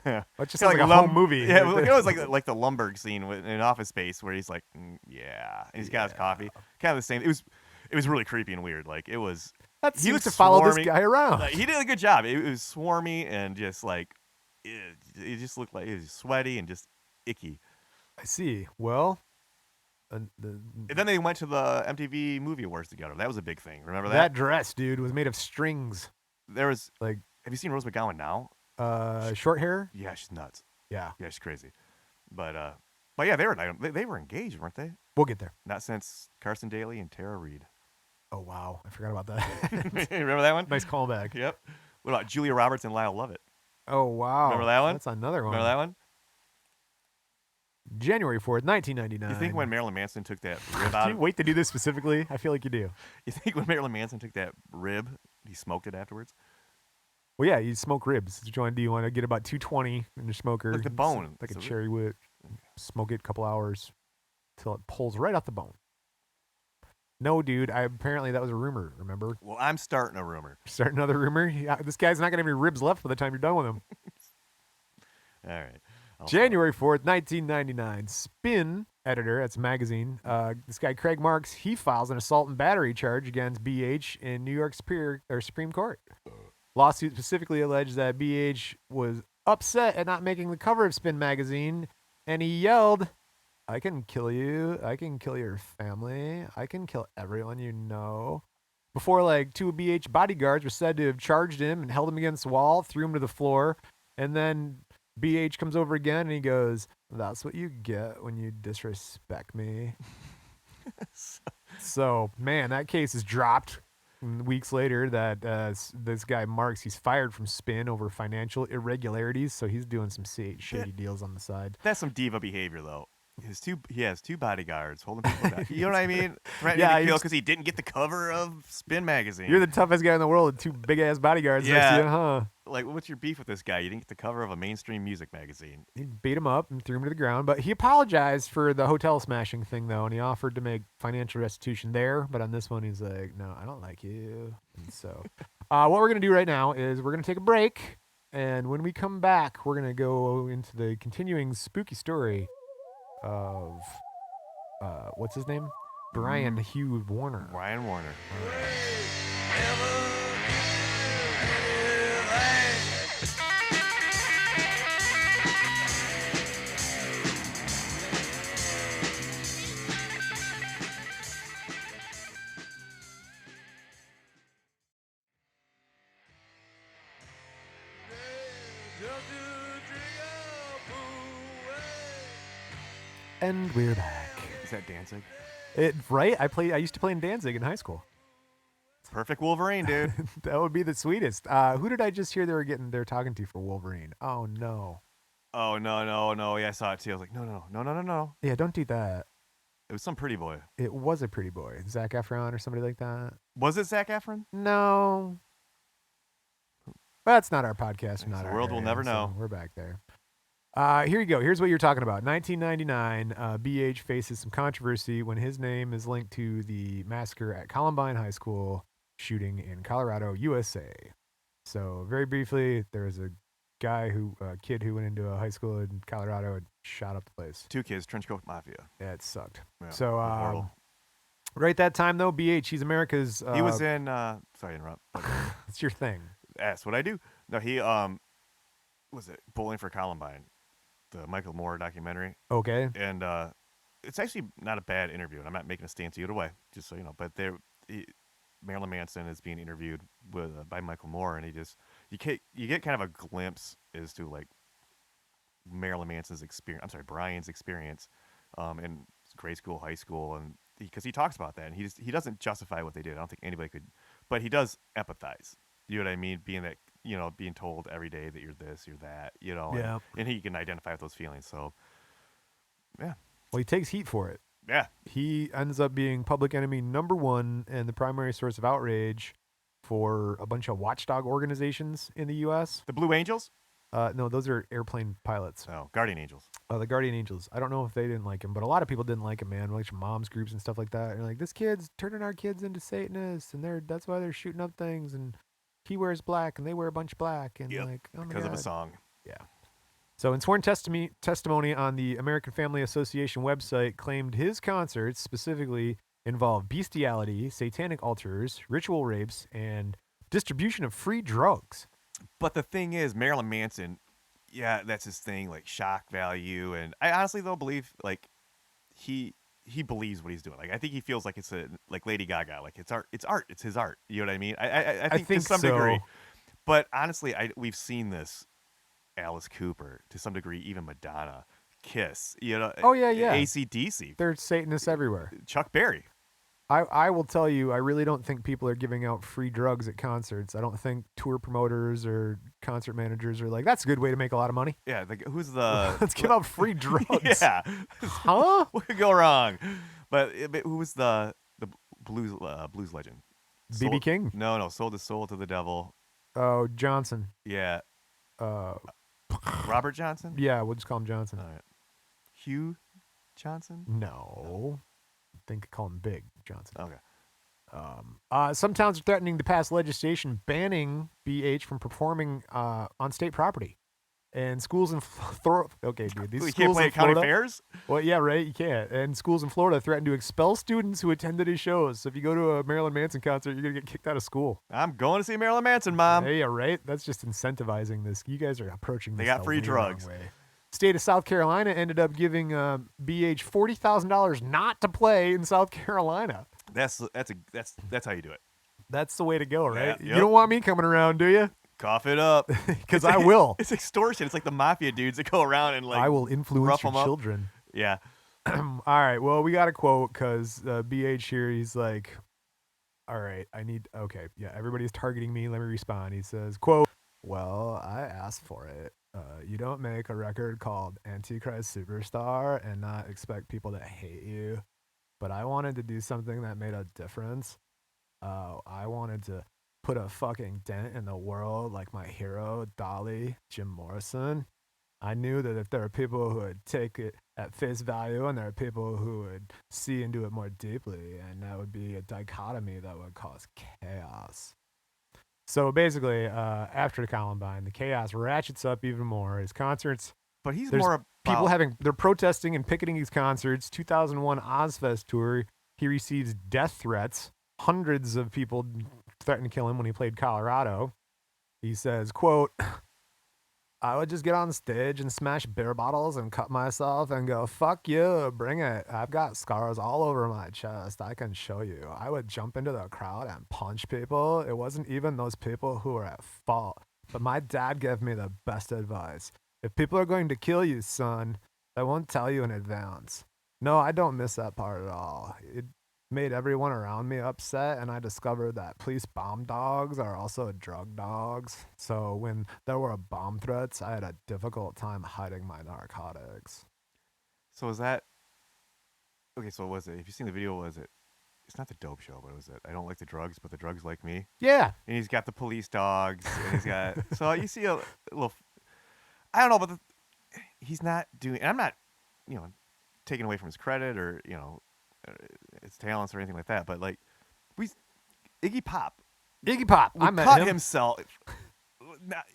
That just sounds like a home movie. Yeah, it was like the Lumberg scene in Office Space where he's like, yeah, and he's got his coffee. Kind of the same. It was really creepy and weird. Like it was. That He seems was to follow this swarmy. guy around. Like, he did a good job. It was swarmy and just like it just looked like it was sweaty and just icky. I see. Well, And then they went to the MTV Movie Awards together. That was a big thing. Remember that dress, dude, was made of strings. There was Like, have you seen Rose McGowan now? short hair. Yeah, she's nuts. Yeah, Yeah, she's crazy. But yeah, they were engaged, weren't they? we'll get there. Not since Carson Daly and Tara Reid. Oh wow, I forgot about that. Remember that one? Nice callback. Yep. What about Julia Roberts and Lyle Lovett? Oh wow, Remember that one? That's another one. Remember that one? January 4th, 1999. You think when Marilyn Manson took that rib Do out you of wait to do this specifically? I feel like you do. You think when Marilyn Manson took that rib, he smoked it afterwards? Well, yeah, you smoke ribs. Do you want to get about 220 in your smoker? Like the bone. Like a So- cherry wood. Smoke it a couple hours till it pulls right off the bone. No, dude. Apparently that was a rumor. Remember? Well, I'm starting a rumor. Start another rumor. Yeah, this guy's not gonna have any ribs left by the time you're done with him. All right. January 4th, 1999. Spin editor, that's a magazine. This guy Craig Marks, he files an assault and battery charge against BH in New York Supreme Court. Lawsuit specifically alleged that BH was upset at not making the cover of Spin magazine, and he yelled, "I can kill you. I can kill your family. I can kill everyone you know." Before, like, two BH bodyguards were said to have charged him and held him against the wall, threw him to the floor, and then BH comes over again and he goes, "That's what you get when you disrespect me." So, man, that case is dropped. And weeks later, that this guy Marks, he's fired from Spin over financial irregularities. So he's doing some shady deals on the side. That's some diva behavior, though. He has two bodyguards holding people down. You know what I mean? Threatening Yeah, to kill because he didn't get the cover of Spin magazine. You're the toughest guy in the world with two big ass bodyguards next to you, huh? Like, what's your beef with this guy? You didn't get the cover of a mainstream music magazine. He beat him up and threw him to the ground. But he apologized for the hotel smashing thing, though, and he offered to make financial restitution there. But on this one, he's like, "No, I don't like you." And so, what we're gonna do right now is we're gonna take a break, and when we come back, we're gonna go into the continuing spooky story of what's his name? Brian Hugh Warner. Brian Warner. And we're back. Is that Danzig? Right? I used to play in Danzig in high school. Perfect Wolverine, dude. That would be the sweetest. Who did I just hear they're talking to for Wolverine? Oh no. Oh no. Yeah, I saw it too. I was like, no. Yeah, don't do that. It was some pretty boy. It was a pretty boy. Zac Efron or somebody like that. Was it Zac Efron? No. That's not our podcast. Not The our world will area, never so know. we're back there. Here you go. Here's what you're talking about. 1999, BH faces some controversy when his name is linked to the massacre at Columbine High School shooting in Colorado, USA. So very briefly, there was a kid who went into a high school in Colorado and shot up the place. Two kids, trench coat mafia. Yeah, it sucked. Yeah, So horrible. right at that time though, BH, he's America's. He was in. Sorry to interrupt. It's your thing. That's what I do. No, he was it Bowling for Columbine, the Michael Moore documentary, Okay. and it's actually not a bad interview. And I'm not making a stance either way, just so you know. But Marilyn Manson is being interviewed by Michael Moore, and you get kind of a glimpse as to like Marilyn Manson's experience. I'm sorry, Brian's experience in grade school, high school, and because he talks about that, and he doesn't justify what they did. I don't think anybody could, but he does empathize. You know what I mean? Being told every day that you're this, you're that, Yeah. and he can identify with those feelings. So, yeah. Well, he takes heat for it. Yeah. He ends up being public enemy number one and the primary source of outrage for a bunch of watchdog organizations in the U.S. The Blue Angels? No, those are airplane pilots. Oh, Guardian Angels. The Guardian Angels. I don't know if they didn't like him, but a lot of people didn't like him, man. Like moms groups and stuff like that. And like, this kid's turning our kids into Satanists, and that's why they're shooting up things. And he wears black, and they wear a bunch of black, and like, oh my because God. of a song. Yeah. So, in sworn testimony on the American Family Association website, claimed his concerts specifically involve bestiality, satanic altars, ritual rapes, and distribution of free drugs. But the thing is, Marilyn Manson, yeah, that's his thing, like shock value, and I honestly though believe like he believes what he's doing. Like I think he feels like it's like Lady Gaga, like it's art, it's his art. You know what I mean? I think to some degree. But honestly, we've seen this. Alice Cooper, to some degree, even Madonna, Kiss, Oh yeah. AC/DC. They're Satanists everywhere. Chuck Berry. I will tell you, I really don't think people are giving out free drugs at concerts. I don't think tour promoters or concert managers are like, that's a good way to make a lot of money. Yeah, who's the... Let's give out free drugs. Yeah. Huh? What could go wrong? But who was the blues legend? B.B. King? No, sold his soul to the devil. Oh, Johnson. Yeah. Robert Johnson? Yeah, we'll just call him Johnson. All right. Hugh Johnson? No. I think call him Big Johnson. Okay. Some towns are threatening to pass legislation banning BH from performing on state property. And schools in okay, dude, these You can't schools play in at county Florida. fairs? Well, yeah, right. You can't. And schools in Florida threatened to expel students who attended his shows. So if you go to a Marilyn Manson concert, you're gonna get kicked out of school. I'm going to see Marilyn Manson, Mom. Yeah, right. That's just incentivizing this. You guys are approaching They this got the free way drugs. wrong way. State of South Carolina ended up giving BH $40,000 not to play in South Carolina. That's how you do it. That's the way to go, right? Yeah, You don't want me coming around, do you? Cough it up. Because I will. It's extortion. It's like the mafia dudes that go around and like I will influence rough your 'em up. children. Yeah. All right. Well, we got a quote because BH here, he's like, all right, okay. Yeah, everybody's targeting me. Let me respond. He says, quote, well, I asked for it. You don't make a record called Antichrist Superstar and not expect people to hate you. But I wanted to do something that made a difference. I wanted to put a fucking dent in the world like my hero, Dolly, Jim Morrison. I knew that if there are people who would take it at face value and there are people who would see into it more deeply, and that would be a dichotomy that would cause chaos. So basically, after Columbine, the chaos ratchets up even more. His concerts, But he's there's more about people they're protesting and picketing his concerts. 2001 Ozfest tour, he receives death threats. Hundreds of people threatened to kill him when he played Colorado. He says, quote, I would just get on stage and smash beer bottles and cut myself and go, fuck you, bring it. I've got scars all over my chest. I can show you. I would jump into the crowd and punch people. It wasn't even those people who were at fault. But my dad gave me the best advice. If people are going to kill you, son, I won't tell you in advance. No, I don't miss that part at all. It made everyone around me upset, and I discovered that police bomb dogs are also drug dogs. So when there were bomb threats, I had a difficult time hiding my narcotics. So is that okay? So was it? If you've seen the video, was it? It's not the dope show, but was it? I don't like the drugs, but the drugs like me. Yeah. And he's got the police dogs, and he's got. So you see a little. I don't know, but he's not doing. And I'm not, taking away from his credit or his talents or anything like that. But like, Iggy Pop I met cut him. himself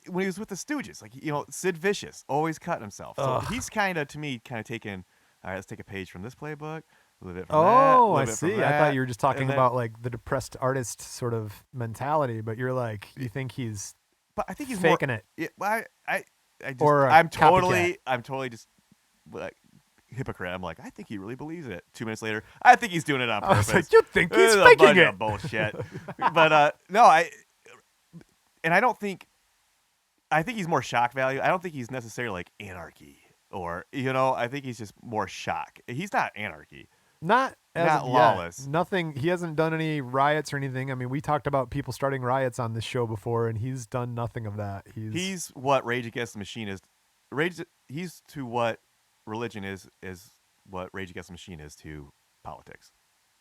when he was with the Stooges. Like Sid Vicious always cut himself. So he's kind of taking. All right, let's take a page from this playbook. A little bit from that. Oh, I bit from see. I that, thought you were just talking and then- about like the depressed artist sort of mentality, but you're like, you think he's But I think he's faking more, it. Yeah, well, I just, Or a I'm copycat. totally just like hypocrite. I'm like, I think he really believes it. 2 minutes later, I think he's doing it on I purpose. was like, you think he's This is a faking bunch it? of bullshit. But no, and I don't think. I think he's more shock value. I don't think he's necessarily like anarchy or I think he's just more shock. He's not anarchy. Not as Not of yet. lawless. Nothing. He hasn't done any riots or anything. I mean, we talked about people starting riots on this show before, and he's done nothing of that. He's what Rage Against the Machine is. He's to what religion is what Rage Against the Machine is to politics,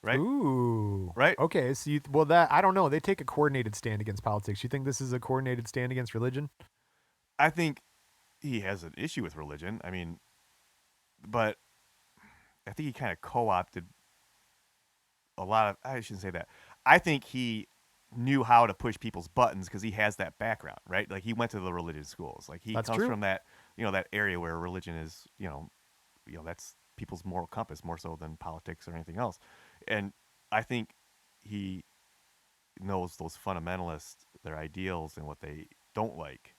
right? Ooh. Right? Okay. So that I don't know. They take a coordinated stand against politics. You think this is a coordinated stand against religion? I think he has an issue with religion. I mean, but I think he kind of co-opted a lot of. I shouldn't say that. I think he knew how to push people's buttons because he has that background, right? Like he went to the religious schools. Like he That's comes true. from that, that area where religion is, that's people's moral compass more so than politics or anything else. And I think he knows those fundamentalists, their ideals, and what they don't like,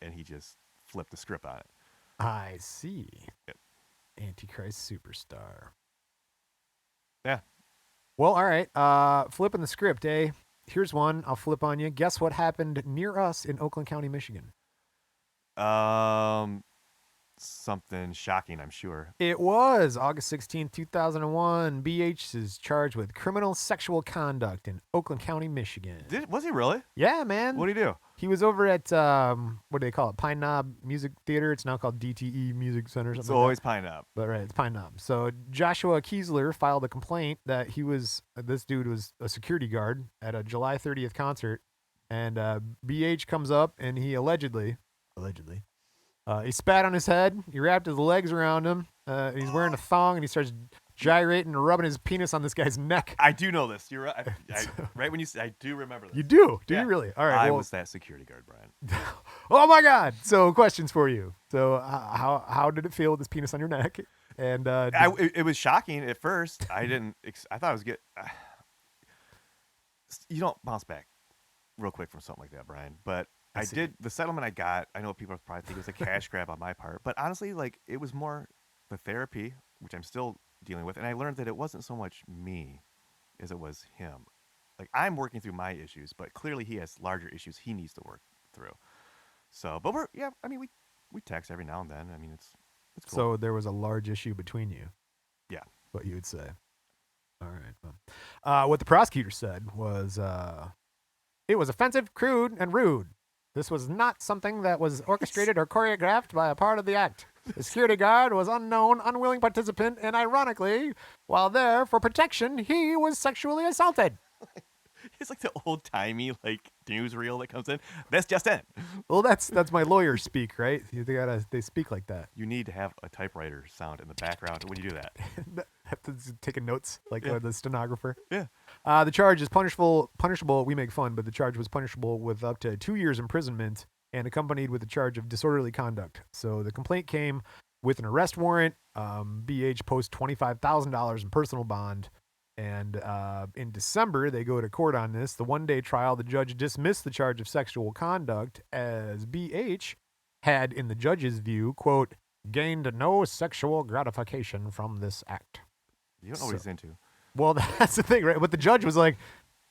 and he just flipped the script on it. I see. Yep. Antichrist Superstar. Yeah. Well, all right. Flipping the script, eh? Here's one. I'll flip on you. Guess what happened near us in Oakland County, Michigan? Something shocking, I'm sure. It was August 16th, 2001. BH is charged with criminal sexual conduct in Oakland County, Michigan. Was he really? Yeah, man. What did he do? He was over at, what do they call it? Pine Knob Music Theater. It's now called DTE Music Center. It's Something like always that. Pine Knob. But right, it's Pine Knob. So Joshua Kiesler filed a complaint that this dude was a security guard at a July 30th concert. And BH comes up and he allegedly, he spat on his head. He wrapped his legs around him. He's wearing a thong and he starts gyrating and rubbing his penis on this guy's neck. I do know this. You're right. Right when you say, I do remember this. You do? Do Yeah. you really? All right. I well, was that security guard, Brian. Oh my God! So questions for you. So how did it feel with this penis on your neck? And It was shocking at first. I didn't. I thought it was good. You don't bounce back real quick from something like that, Brian. But I did. The settlement I got. I know people probably think it was a cash grab on my part, but honestly, like it was more the therapy, which I'm still dealing with, and I learned that it wasn't so much me as it was him. Like I'm working through my issues, but clearly he has larger issues he needs to work through. So, but I mean, we text every now and then. I mean, it's cool. So there was a large issue between you. Yeah. What you would say. All right. Well, what the prosecutor said was, it was offensive, crude, and rude. This was not something that was orchestrated or choreographed by a part of the act. The security guard was unknown, unwilling participant, and ironically, while there for protection, he was sexually assaulted. It's like the old timey like newsreel that comes in. That's just in. Well, that's my lawyer speak, right? They speak like that. You need to have a typewriter sound in the background when you do that. Have to take notes like Yeah. the stenographer. Yeah. The charge is punishable. We make fun, but the charge was punishable with up to 2 years imprisonment and accompanied with the charge of disorderly conduct. So the complaint came with an arrest warrant. BH posts $25,000 in personal bond. And in December, they go to court on this. The one-day trial, the judge dismissed the charge of sexual conduct as BH had, in the judge's view, quote, gained no sexual gratification from this act. You don't know what he's into. Well, that's the thing, right? But the judge was like,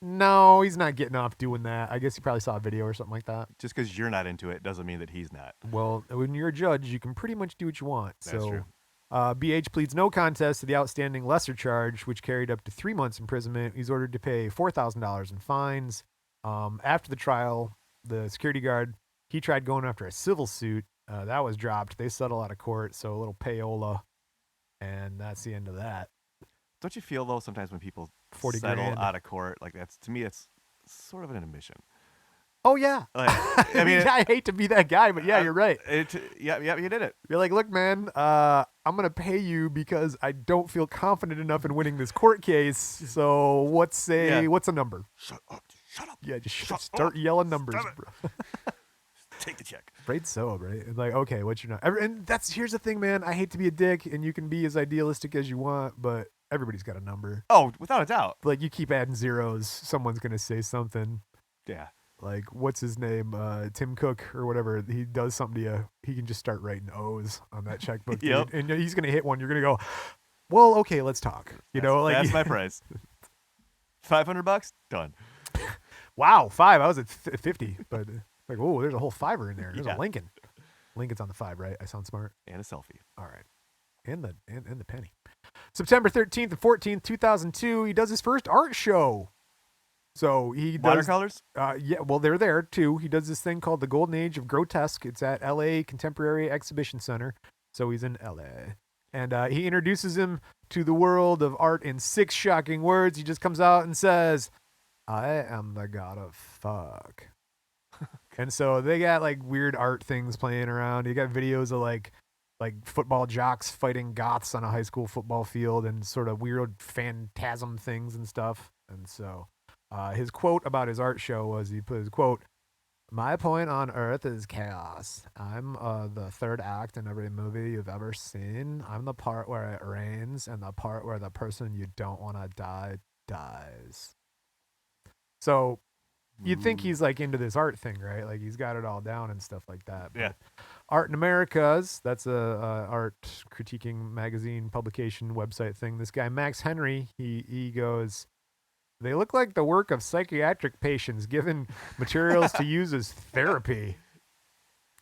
no, he's not getting off doing that. I guess he probably saw a video or something like that. Just because you're not into it doesn't mean that he's not. Well, when you're a judge, you can pretty much do what you want. That's true. BH pleads no contest to the outstanding lesser charge, which carried up to 3 months imprisonment. He's ordered to pay $4,000 in fines. After the trial, the security guard, he tried going after a civil suit. That was dropped. They settle out of court, so a little payola, and that's the end of that. Don't you feel though sometimes when people 40 settle grand. out of court, like that's to me, it's sort of an admission. Oh yeah, Like, I mean, I hate to be that guy, but yeah, you're right. Yeah, you did it. You're like, look, man, I'm gonna pay you because I don't feel confident enough in winning this court case. So what's a number? Shut up! Yeah, just start yelling numbers, Stop it. bro. Take the check. Right, so right. And like, okay, what's your number? And here's the thing, man. I hate to be a dick, and you can be as idealistic as you want, but everybody's got a number. Oh, without a doubt. Like you keep adding zeros, someone's gonna say something. Yeah. Like, what's his name? Tim Cook or whatever. He does something to you. He can just start writing O's on that checkbook. Dude. Yep. And he's going to hit one. You're going to go, well, okay, let's talk. That's my price. $500? Done. Wow, 5. I was at 50. But like, oh, there's a whole fiver in there. There's Yeah. a Lincoln. Lincoln's on the 5, right? I sound smart. And a selfie. All right. And the penny. September 13th and 14th, 2002, he does his first art show. So he does Watercolors? Yeah, well, they're there too. He does this thing called the Golden Age of Grotesque. It's at LA Contemporary Exhibition Center. So he's in LA. And he introduces him to the world of art in 6 shocking words. He just comes out and says, I am the god of fuck. And so they got like weird art things playing around. You got videos of like football jocks fighting goths on a high school football field and sort of weird phantasm things and stuff. And so his quote about his art show was, he put his quote, my point on earth is chaos. I'm the third act in every movie you've ever seen. I'm the part where it rains and the part where the person you don't want to die dies. So you'd think he's like into this art thing, right? Like he's got it all down and stuff like that. But Yeah. Art in Americas, that's a art critiquing magazine publication website thing. This guy, Max Henry, he goes, they look like the work of psychiatric patients given materials to use as therapy.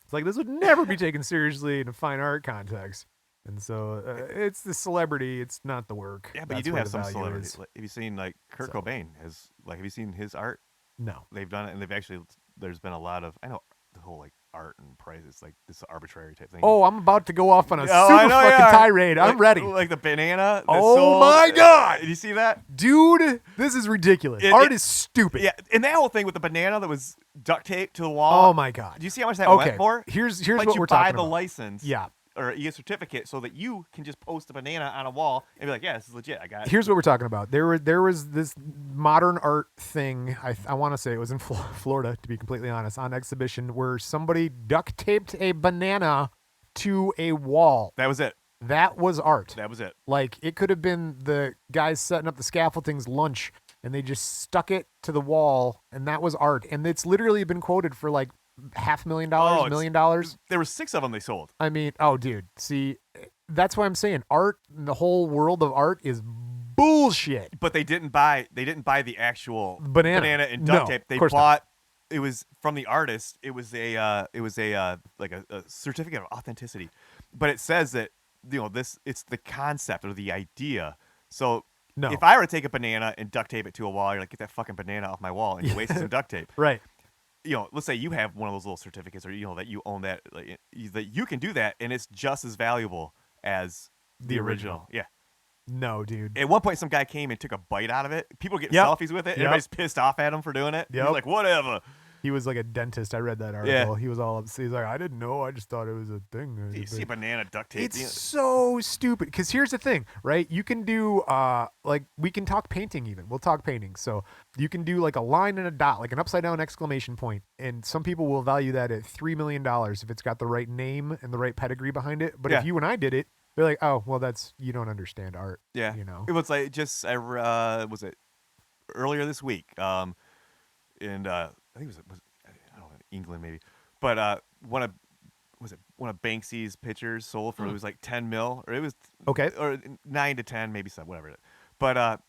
It's like this would never be taken seriously in a fine art context. And so it's the celebrity, it's not the work. Yeah, but That's you do where have the some value celebrities. is. Like, have you seen like Kurt Cobain? Have you seen his art? No. They've done it, and they've actually. There's been a lot of. I know the whole like art and prices, like this arbitrary type thing. Oh, I'm about to go off on a Oh, super I know you fucking are. tirade. I'm Like- ready. Like the banana. Oh my God. Did you see that? Dude, this is ridiculous. Art is stupid. Yeah, and that whole thing with the banana that was duct taped to the wall. Oh my God. Do you see how much that Okay. went for? Here's But what you we're buy talking the about. license. Yeah. or you get a certificate so that you can just post a banana on a wall and be like, yeah, this is legit. I got it. Here's what we're talking about. There was this modern art thing. I want to say it was in Florida, to be completely honest, on exhibition where somebody duct taped a banana to a wall. That was it. That was art. That was it. Like, it could have been the guys setting up the scaffolding's lunch, and they just stuck it to the wall, and that was art. And it's literally been quoted for like $500,000, $1 million. There were 6 of them they sold. I mean, oh, dude, see, that's why I'm saying art, the whole world of art is bullshit. But they didn't buy the actual Banana. and duct No, tape. They of course bought. It was from the artist. It was a like a certificate of authenticity, but it says that it's the concept or the idea. So No. if I were to take a banana and duct tape it to a wall, you're like, get that fucking banana off my wall, and you wasted some duct tape. Right. Let's say you have one of those little certificates, or that you own that, that you can do that, and it's just as valuable as the original. Yeah. No, dude. At one point, some guy came and took a bite out of it. People were getting Yep. selfies with it. Yep. Everybody's pissed off at him for doing it. Yep. He's like, whatever. He was like a dentist. I read that article. Yeah. He was all upset. He's like, I didn't know. I just thought it was a thing. You see a banana duct tape. It's so stupid. Because here's the thing, right? You can do, like, we can talk painting even. We'll talk painting. So you can do like a line and a dot, like an upside down exclamation point. And some people will value that at $3 million if it's got the right name and the right pedigree behind it. But Yeah. if you and I did it, they're like, oh, well, you don't understand art. Yeah. It was like was it earlier this week? And I think it was I don't know, England maybe, but one of Banksy's pictures sold for it was like 10 mil, or it was Okay. or 9 to 10, maybe 7, whatever it is. But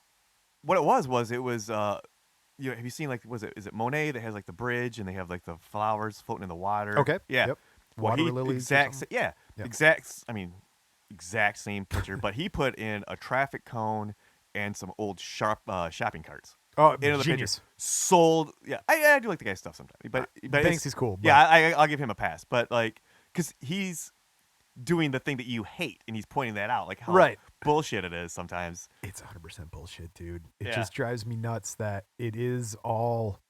what it was have you seen, like, is it Monet that has like the bridge and they have like the flowers floating in the water? Okay. Yeah. Yep. Well, Water lilies. yeah. Yep. Exact same picture, but he put in a traffic cone and some old shopping carts. Oh, Into the genius. picture. Sold. Yeah, I do like the guy's stuff sometimes, but Banksy's cool. But yeah, I'll give him a pass, but like, because he's doing the thing that you hate, and he's pointing that out, like how Right. bullshit it is sometimes. It's 100% bullshit, dude. It Yeah. just drives me nuts that it is all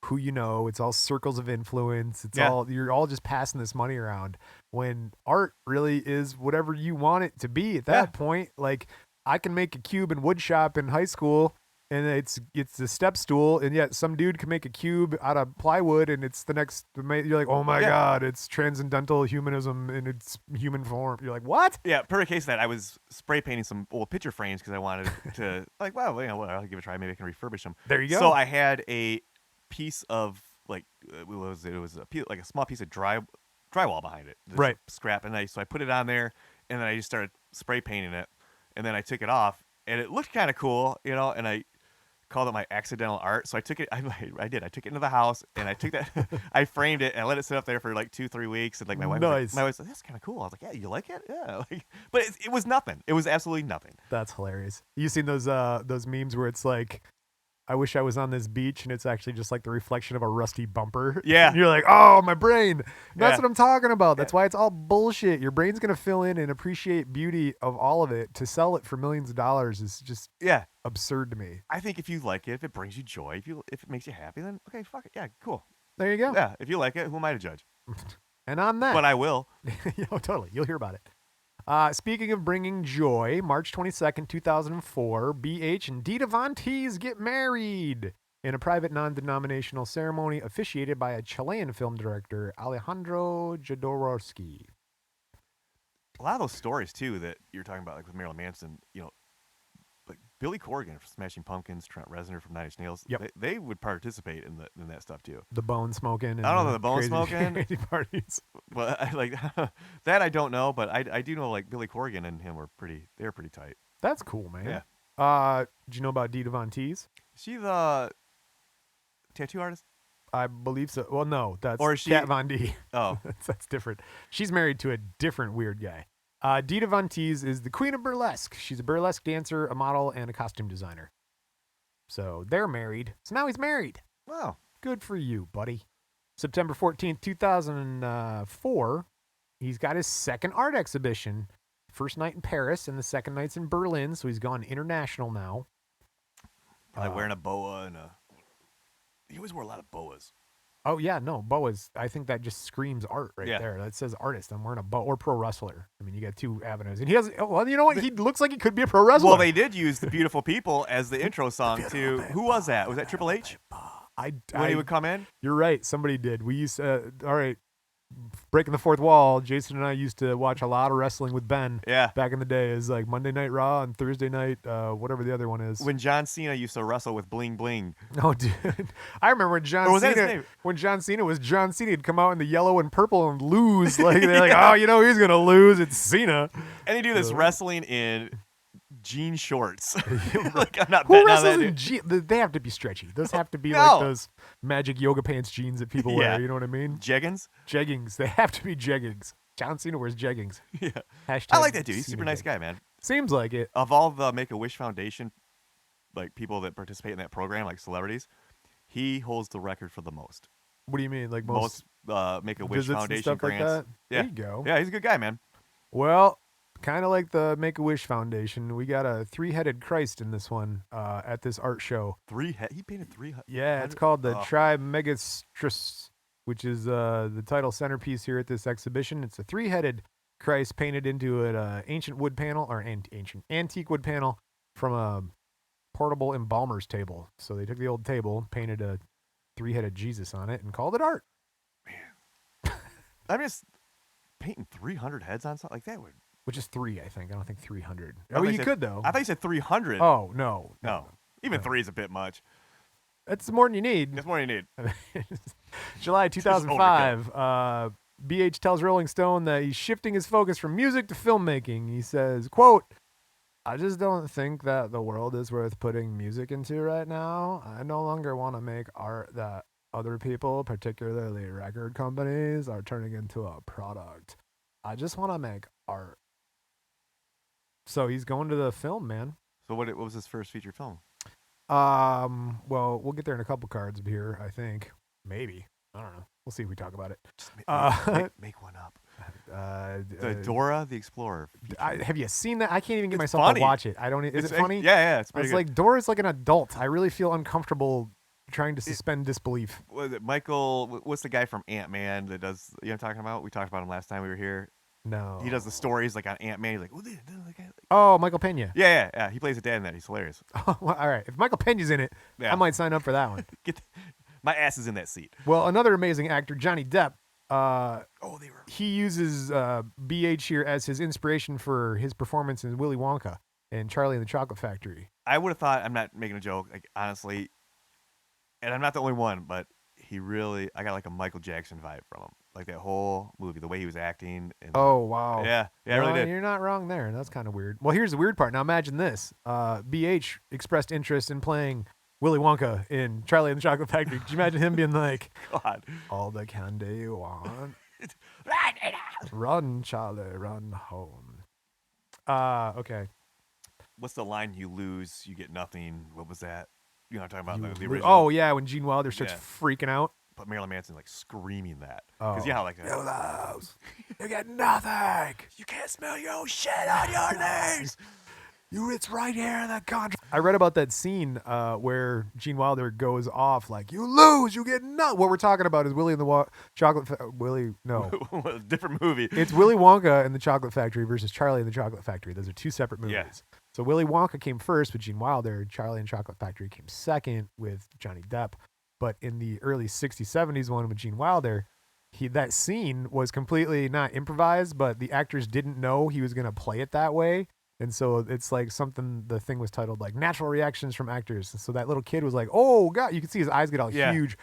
who you know. It's all circles of influence. It's Yeah. you're all just passing this money around when art really is whatever you want it to be at that Yeah. point. Like, I can make a cube in wood shop in high school and it's a step stool, and yet some dude can make a cube out of plywood and it's the next, you're like, oh my Yeah. God, it's transcendental humanism in its human form. You're like, what? Yeah, perfect case of that. I was spray painting some old picture frames because I wanted to, like, well, I'll give it a try. Maybe I can refurbish them. There you go. So I had a piece of, like, it was like a small piece of drywall behind it. This Right. Scrap. And so I put it on there, and then I just started spray painting it. And then I took it off, and it looked kind of cool, and I called it my accidental art. So I took it, I did. I took it into the house, and I took that, I framed it, and I let it sit up there for like 2-3 weeks. And like my wife, Nice. was like, that's kind of cool. I was like, yeah, you like it? Yeah. Like, but it was nothing. It was absolutely nothing. That's hilarious. You seen those memes where it's like, I wish I was on this beach, and it's actually just like the reflection of a rusty bumper. Yeah. And you're like, oh, my brain. That's Yeah. what I'm talking about. That's why it's all bullshit. Your brain's gonna fill in and appreciate beauty of all of it. To sell it for millions of dollars is just Yeah. absurd to me. I think if you like it, if it brings you joy, if it makes you happy, then okay, fuck it. Yeah, cool. There you go. Yeah, if you like it, who am I to judge? And on that, But I will. totally. You'll hear about it. Speaking of bringing joy, March 22nd, 2004, BH and Dita Von Teese get married in a private non-denominational ceremony officiated by a Chilean film director, Alejandro Jodorowsky. A lot of those stories too that you're talking about, like with Marilyn Manson, like Billy Corgan from Smashing Pumpkins, Trent Reznor from Nine Inch Nails, Yep. they would participate in that stuff too. The bone smoking. And I don't know the bone crazy, smoking. crazy parties. But I like that I don't know, but I do know like Billy Corgan and him they were pretty tight. That's cool, man. Yeah. Did you know about Dita Von Teese? Is she the tattoo artist? I believe so. Well, no, that's Or is she- Kat Von D. Oh, That's different. She's married to a different weird guy. Dita Von Teese is the queen of burlesque. She's a burlesque dancer, a model, and a costume designer. So they're married. So now he's married. wow. Good for you, buddy. September 14th, 2004, he's got his second art exhibition. First night in Paris, and the second night's in Berlin, so he's gone international now. Probably wearing a boa he always wore a lot of boas. Oh yeah, no, boas. I think that just screams art right Yeah. there. That says artist. I'm wearing a boa or pro wrestler. I mean, you got two avenues, and he has. Well, you know what? He looks like he could be a pro wrestler. Well, they did use "The Beautiful People" as the intro song to who was that? Was that Triple H when he would come in? You're right. Somebody did. We used. All right. Breaking the fourth wall. Jason and I used to watch a lot of wrestling with Ben. Yeah. Back in the day, is like Monday Night Raw and Thursday night, whatever the other one is. When John Cena used to wrestle with Bling Bling. Oh, dude! I remember when Or was that his name? John Cena was John Cena, he'd come out in the yellow and purple and lose. Like they're like, oh, you know, he's gonna lose. It's Cena. And he do this wrestling in jean shorts. Like I'm not Who betting on wrestles that. in Dude. jeans? They have to be stretchy. Those have to be No. like those magic yoga pants jeans that people Yeah. wear. You know what I mean? Jeggings. Jeggings. They have to be jeggings. John Cena wears jeggings. Yeah. Hashtag I like that dude. He's a Cena super nice jeggings. guy, man. Seems like it. Of all the Make-A-Wish Foundation, like people that participate in that program, like celebrities, he holds the record for the most. What do you mean? Like most Make-A-Wish visits and Foundation stuff grants. like that? Yeah. There you go. Yeah, he's a good guy, man. Well, kind of like the Make-A-Wish Foundation, we got a three-headed Christ in this one at this art show. He painted 300. Yeah, it's called the Trimegistris, which is the title centerpiece here at this exhibition. It's a three-headed Christ painted into an ancient wood panel, or antique wood panel from a portable embalmer's table. So they took the old table, painted a three-headed Jesus on it, and called it art. I'm just painting 300 heads on something like that. Which is three, I think. I don't think 300. I Oh, thought you said- could, though. I thought you said 300. Oh, no. No. Even 3 is a bit much. That's more than you need. That's more than you need. July 2005, BH tells Rolling Stone that he's shifting his focus from music to filmmaking. He says, quote, I just don't think that the world is worth putting music into right now. I no longer want to make art that other people, particularly record companies, are turning into a product. I just want to make art. So he's going to the film, man. So what was his first feature film? Well, we'll get there in a couple cards here, I think. Maybe. I don't know. We'll see if we talk about it. Just make one up. The Dora the Explorer. Have you seen that? I can't even get It's myself funny. to watch it. I don't. Is it funny? Yeah, it's pretty It's good. like Dora's like an adult. I really feel uncomfortable trying to suspend disbelief. Was it Michael? What's the guy from Ant-Man that does? You know what I'm talking about? We talked about him last time we were here. No. He does the stories like on Ant-Man. He's like, Oh, Michael Pena. yeah. He plays a dad in that. He's hilarious. Oh, well, all right. If Michael Pena's in it, Yeah. I might sign up for that one. My ass is in that seat. Well, another amazing actor, Johnny Depp. They were. He uses BH here as his inspiration for his performance in Willy Wonka and Charlie and the Chocolate Factory. I would have thought. I'm not making a joke. Like honestly, and I'm not the only one, but I got like a Michael Jackson vibe from him. Like that whole movie, the way he was acting. And Oh, wow. yeah, I really did. You're not wrong there. That's kind of weird. Well, here's the weird part. Now imagine this. BH expressed interest in playing Willy Wonka in Charlie and the Chocolate Factory. Could you imagine him being like, God. all the candy you want? Run, Charlie, run home. Okay. What's the line? You lose, you get nothing. What was that? You know what I'm talking about? The You- original. oh, yeah, when Gene Wilder starts Yeah. freaking out. But Marilyn Manson like screaming that. Oh. Because like You lose. You get nothing. you can't smell your own shit on your knees. It's right here in the contract. I read about that scene where Gene Wilder goes off like, you lose, you get nothing. What we're talking about is Willy and the Willy, no. Different movie. It's Willy Wonka and the Chocolate Factory versus Charlie and the Chocolate Factory. Those are two separate movies. Yeah. So Willy Wonka came first with Gene Wilder. Charlie and Chocolate Factory came second with Johnny Depp. But in the early 60s, 70s one with Gene Wilder, that scene was completely not improvised, but the actors didn't know he was going to play it that way. And so it's like the thing was titled like natural reactions from actors. And so that little kid was like, oh, God, you can see his eyes get all huge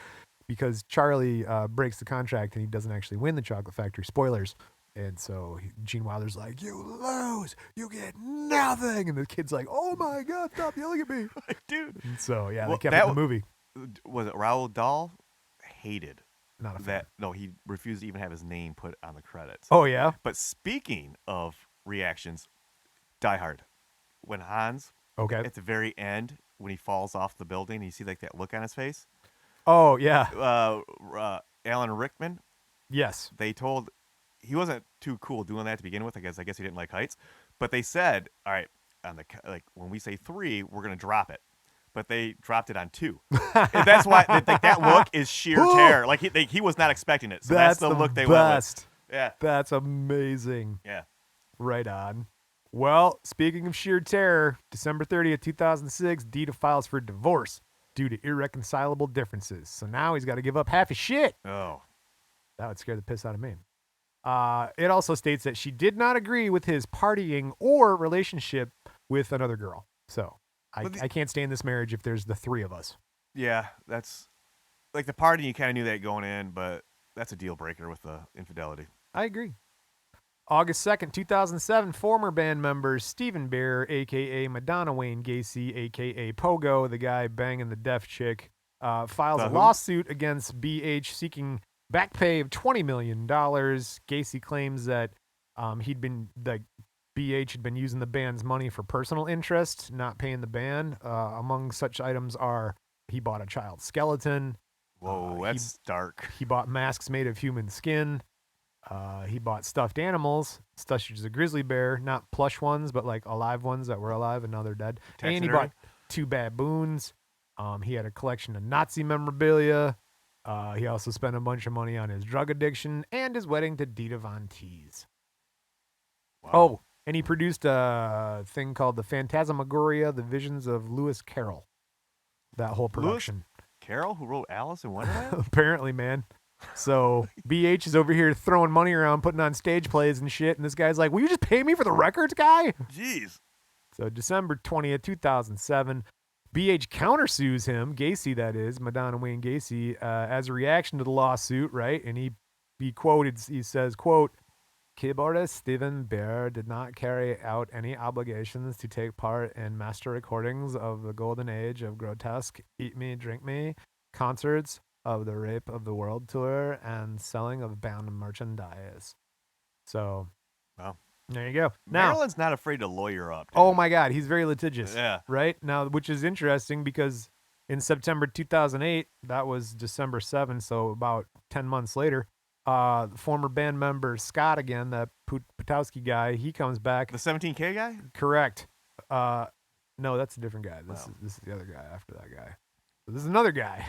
because Charlie breaks the contract and he doesn't actually win the Chocolate Factory. Spoilers. And so Gene Wilder's like, you lose, you get nothing. And the kid's like, oh, my God, stop yelling at me. Dude. And so, yeah, Well, they kept it in the movie. Was it Raoul Dahl? Hated Not a fan. that. No, he refused to even have his name put on the credits. Oh, yeah? But speaking of reactions, Die Hard. When Hans, Okay. at the very end, when he falls off the building, you see like that look on his face. Oh, yeah. Alan Rickman, Yes. they told he wasn't too cool doing that to begin with. I guess he didn't like heights, but they said, all right, on the when we say 3, we're gonna drop it. but they dropped it on 2. And that's why that look is sheer terror. Like he was not expecting it. So that's the look they went with. Yeah. That's amazing. Yeah. Right on. Well, speaking of sheer terror, December 30th, 2006, Dita files for divorce due to irreconcilable differences. So now he's got to give up half his shit. Oh. That would scare the piss out of me. It also states that she did not agree with his partying or relationship with another girl. So I can't stay in this marriage if there's the 3 of us. Yeah, that's like the party. You kind of knew that going in, but that's a deal breaker with the infidelity. I agree. August 2nd, 2007, former band members Stephen Bear, a.k.a. Madonna Wayne Gacy, a.k.a. Pogo, the guy banging the deaf chick, files a lawsuit against BH seeking back pay of $20 million. Gacy claims that BH had been using the band's money for personal interest, not paying the band. Among such items are he bought a child skeleton. Whoa, that's dark. He bought masks made of human skin. He bought stuffed animals, such as a grizzly bear, not plush ones, but like alive ones that were alive and now they're dead. Taxidermy? And he bought 2 baboons. He had a collection of Nazi memorabilia. He also spent a bunch of money on his drug addiction and his wedding to Dita Von Teese. Wow. Oh, and he produced a thing called The Phantasmagoria, The Visions of Lewis Carroll. That whole production. Lewis Carroll, who wrote Alice in Wonderland? Apparently, man. So BH is over here throwing money around, putting on stage plays and shit, and this guy's like, will you just pay me for the records, guy? Jeez. So December 20th, 2007, BH countersues him, Gacy that is, Madonna Wayne Gacy, as a reaction to the lawsuit, right? And he quoted, he says, quote, keyboardist Stephen Bear did not carry out any obligations to take part in master recordings of the golden age of grotesque Eat Me, Drink Me concerts of the Rape of the World tour and selling of bound merchandise. So, wow. There you go. Now, Marilyn's not afraid to lawyer up. Dude. Oh my God, he's very litigious. Yeah. Right? Now, which is interesting because in September 2008, that was December 7th, so about 10 months later, former band member Scott again, that Putowski guy, he comes back. The 17K guy? Correct. No, that's a different guy. This is the other guy after that guy. So this is another guy.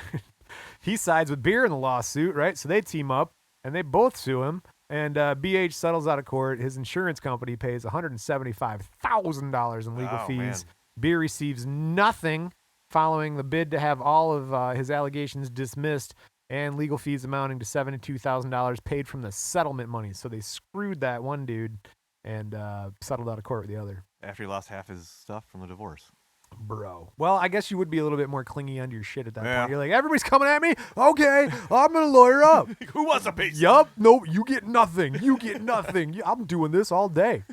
He sides with Beer in the lawsuit, right? So they team up and they both sue him. And BH settles out of court. His insurance company pays $175,000 in legal fees. Man. Beer receives nothing following the bid to have all of his allegations dismissed and legal fees amounting to $72,000 paid from the settlement money. So they screwed that one dude and settled out of court with the other. After he lost half his stuff from the divorce. Bro. Well, I guess you would be a little bit more clingy onto your shit at that point. You're like, everybody's coming at me? Okay, I'm going to lawyer up. Who wants a piece? Yup. Nope, you get nothing. You get nothing. I'm doing this all day.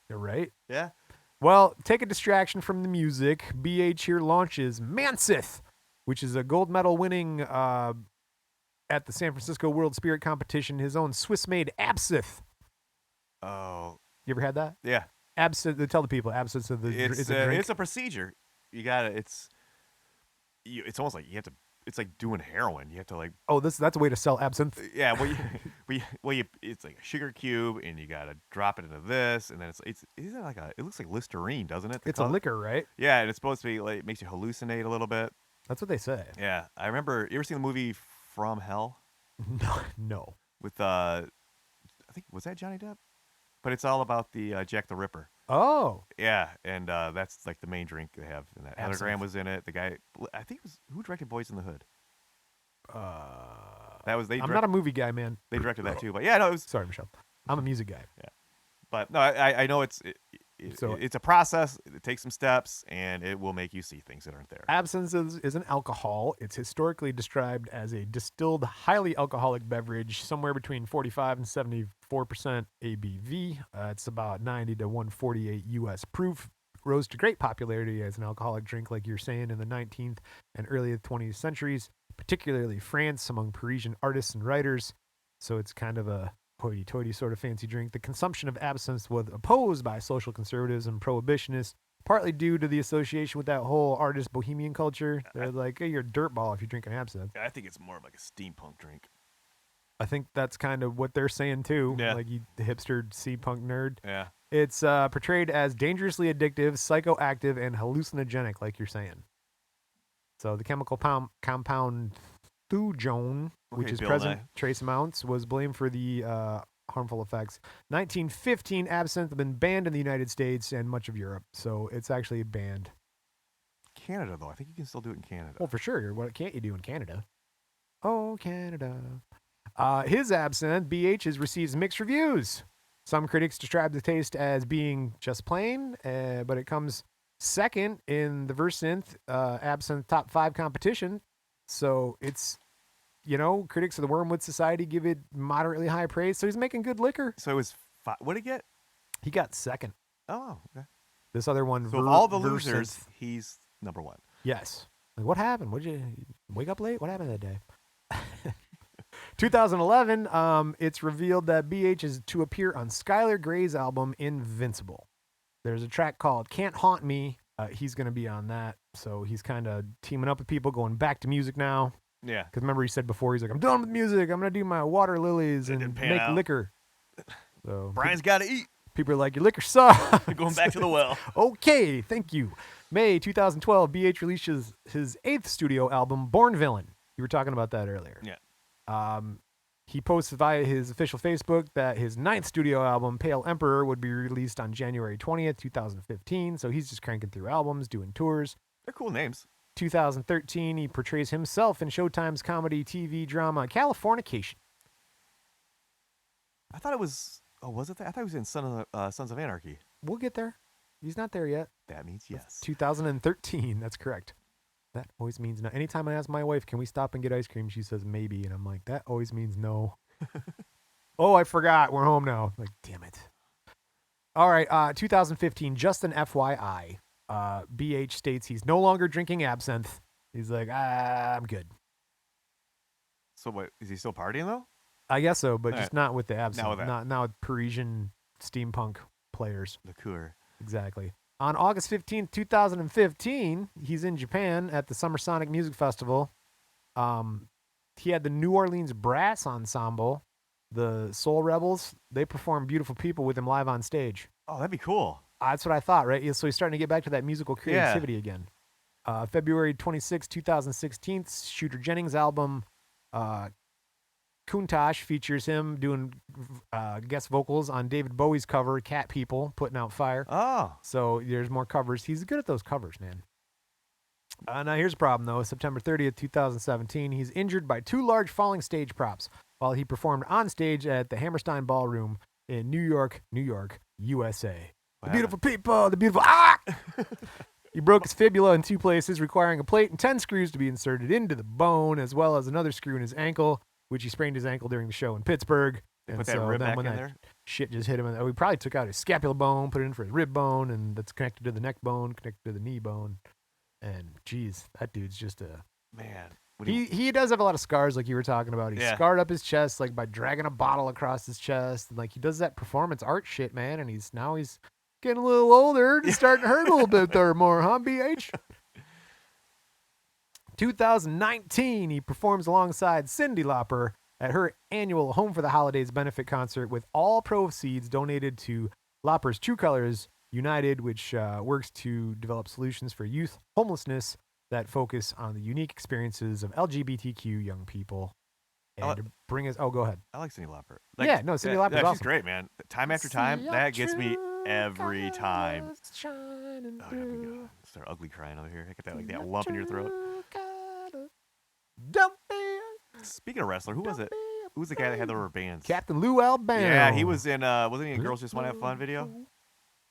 You're right. Yeah. Well, take a distraction from the music. BH here launches Mansith, which is a gold medal winning at the San Francisco World Spirit Competition, his own Swiss-made absinthe. Oh. You ever had that? Yeah. Absinthe, tell the people, absinthe is a drink. It's a procedure. You gotta, it's almost like you have to, it's like doing heroin. You have to like. Oh, that's a way to sell absinthe. Yeah, it's like a sugar cube, and you gotta drop it into this, and then isn't it like it looks like Listerine, doesn't it? It's a liquor, right? Yeah, and it's supposed to be like, it makes you hallucinate a little bit. That's what they say. Yeah, I remember. You ever seen the movie From Hell? No. With I think, was that Johnny Depp? But it's all about the Jack the Ripper. Oh. Yeah, and that's like the main drink they have in that. Heather Graham was in it. The guy, I think it was, who directed Boys in the Hood? I'm not a movie guy, man. They directed that too, but yeah, no, it was. Sorry, Michelle. I'm a music guy. Yeah, but no, I know it's a process. It takes some steps, and it will make you see things that aren't there. Absinthe is an alcohol. It's historically described as a distilled, highly alcoholic beverage, somewhere between 45 and 74% ABV. It's about 90 to 148 U.S. proof. Rose to great popularity as an alcoholic drink, like you're saying, in the 19th and early 20th centuries, particularly France, among Parisian artists and writers. So it's kind of a hoity-toity sort of fancy drink. The consumption of absinthe was opposed by social conservatives and prohibitionists, partly due to the association with that whole artist bohemian culture. They're like, hey, you're a dirtball if you're drinking absinthe. I think it's more of like a steampunk drink. I think that's kind of what they're saying too. Yeah. Like you hipster steampunk nerd. Yeah. It's portrayed as dangerously addictive, psychoactive, and hallucinogenic, like you're saying. So the chemical compound thujone, which Okay, is Bill present Nye. trace amounts, was blamed for the harmful effects. 1915, absinthe had been banned in the United States and much of Europe, so it's actually banned. Canada, though. I think you can still do it in Canada. Well, for sure. What can't you do in Canada? Oh, Canada. His absinthe, BH's, receives mixed reviews. Some critics describe the taste as being just plain, but it comes second in the Versinthe absinthe top 5 competition. So it's, critics of the Wormwood Society give it moderately high praise. So he's making good liquor. So it was what did he get? He got second. Oh, okay. This other one, So of all the Versinthe. losers, he's number 1. Yes. Like, what happened? Would you wake up late? What happened that day? 2011, it's revealed that BH is to appear on Skylar Grey's album Invincible. There's a track called Can't Haunt Me. He's going to be on that. So he's kind of teaming up with people, going back to music now. Yeah. Because remember, he said before, he's like, I'm done with music. I'm going to do my water lilies and make liquor. So Brian's got to eat. people are like, your liquor sucks. Going back to the well. Okay, thank you. May 2012, BH releases his 8th studio album, Born Villain. You were talking about that earlier. Yeah. He posted via his official Facebook that his 9th studio album, Pale Emperor, would be released on January 20th, 2015. So he's just cranking through albums, doing tours. They're cool names. 2013, he portrays himself in Showtime's comedy TV drama Californication. I thought it was. Oh, was it that? I thought he was in Sons of Anarchy. We'll get there. He's not there yet. That means yes. 2013. That's correct. That always means no. Anytime I ask my wife, can we stop and get ice cream? She says maybe. And I'm like, that always means no. Oh, I forgot. We're home now. Like, damn it. All right. 2015, just an FYI. BH states he's no longer drinking absinthe. He's like, I'm good. So what? Is he still partying though? I guess so, but All just right. not with the absinthe. Not with that. Not with Parisian steampunk players. Liqueur. Exactly. On August 15th, 2015, he's in Japan at the Summer Sonic Music Festival. He had the New Orleans Brass Ensemble, the Soul Rebels. They performed Beautiful People with him live on stage. Oh, that'd be cool. That's what I thought, right? So he's starting to get back to that musical creativity again. February 26, 2016, Shooter Jennings' album, Countach, features him doing guest vocals on David Bowie's cover, Cat People, putting out fire. Oh. So there's more covers. He's good at those covers, man. Now here's a problem, though. September 30th, 2017, he's injured by 2 large falling stage props while he performed on stage at the Hammerstein Ballroom in New York, USA. The beautiful people, the beautiful... He broke his fibula in 2 places, requiring a plate and 10 screws to be inserted into the bone, as well as another screw in his ankle, which he sprained his ankle during the show in Pittsburgh. Put that rib back in there? Shit just hit him. We probably took out his scapula bone, put it in for his rib bone, and that's connected to the neck bone, connected to the knee bone. And, geez, that dude's just a... Man. He does have a lot of scars, like you were talking about. He Yeah. scarred up his chest, like, by dragging a bottle across his chest. And, like, he does that performance art shit, man, and he's getting a little older and starting to hurt a little bit there more, huh, BH? 2019, he performs alongside Cyndi Lauper at her annual Home for the Holidays benefit concert, with all proceeds donated to Lauper's True Colors United, which works to develop solutions for youth homelessness that focus on the unique experiences of LGBTQ young people. And to bring us... Oh, go ahead. I like Cyndi Lauper. Cyndi Lauper's awesome. She's great, man. Time after time, that gets me every time. Oh, God. Start ugly crying over here. I get that lump in your throat. Speaking of wrestler, who was it? Who was the guy that had the rubber bands? Captain Lou Albano. Yeah, he was in, wasn't he in Girls Just Want to Have Fun video?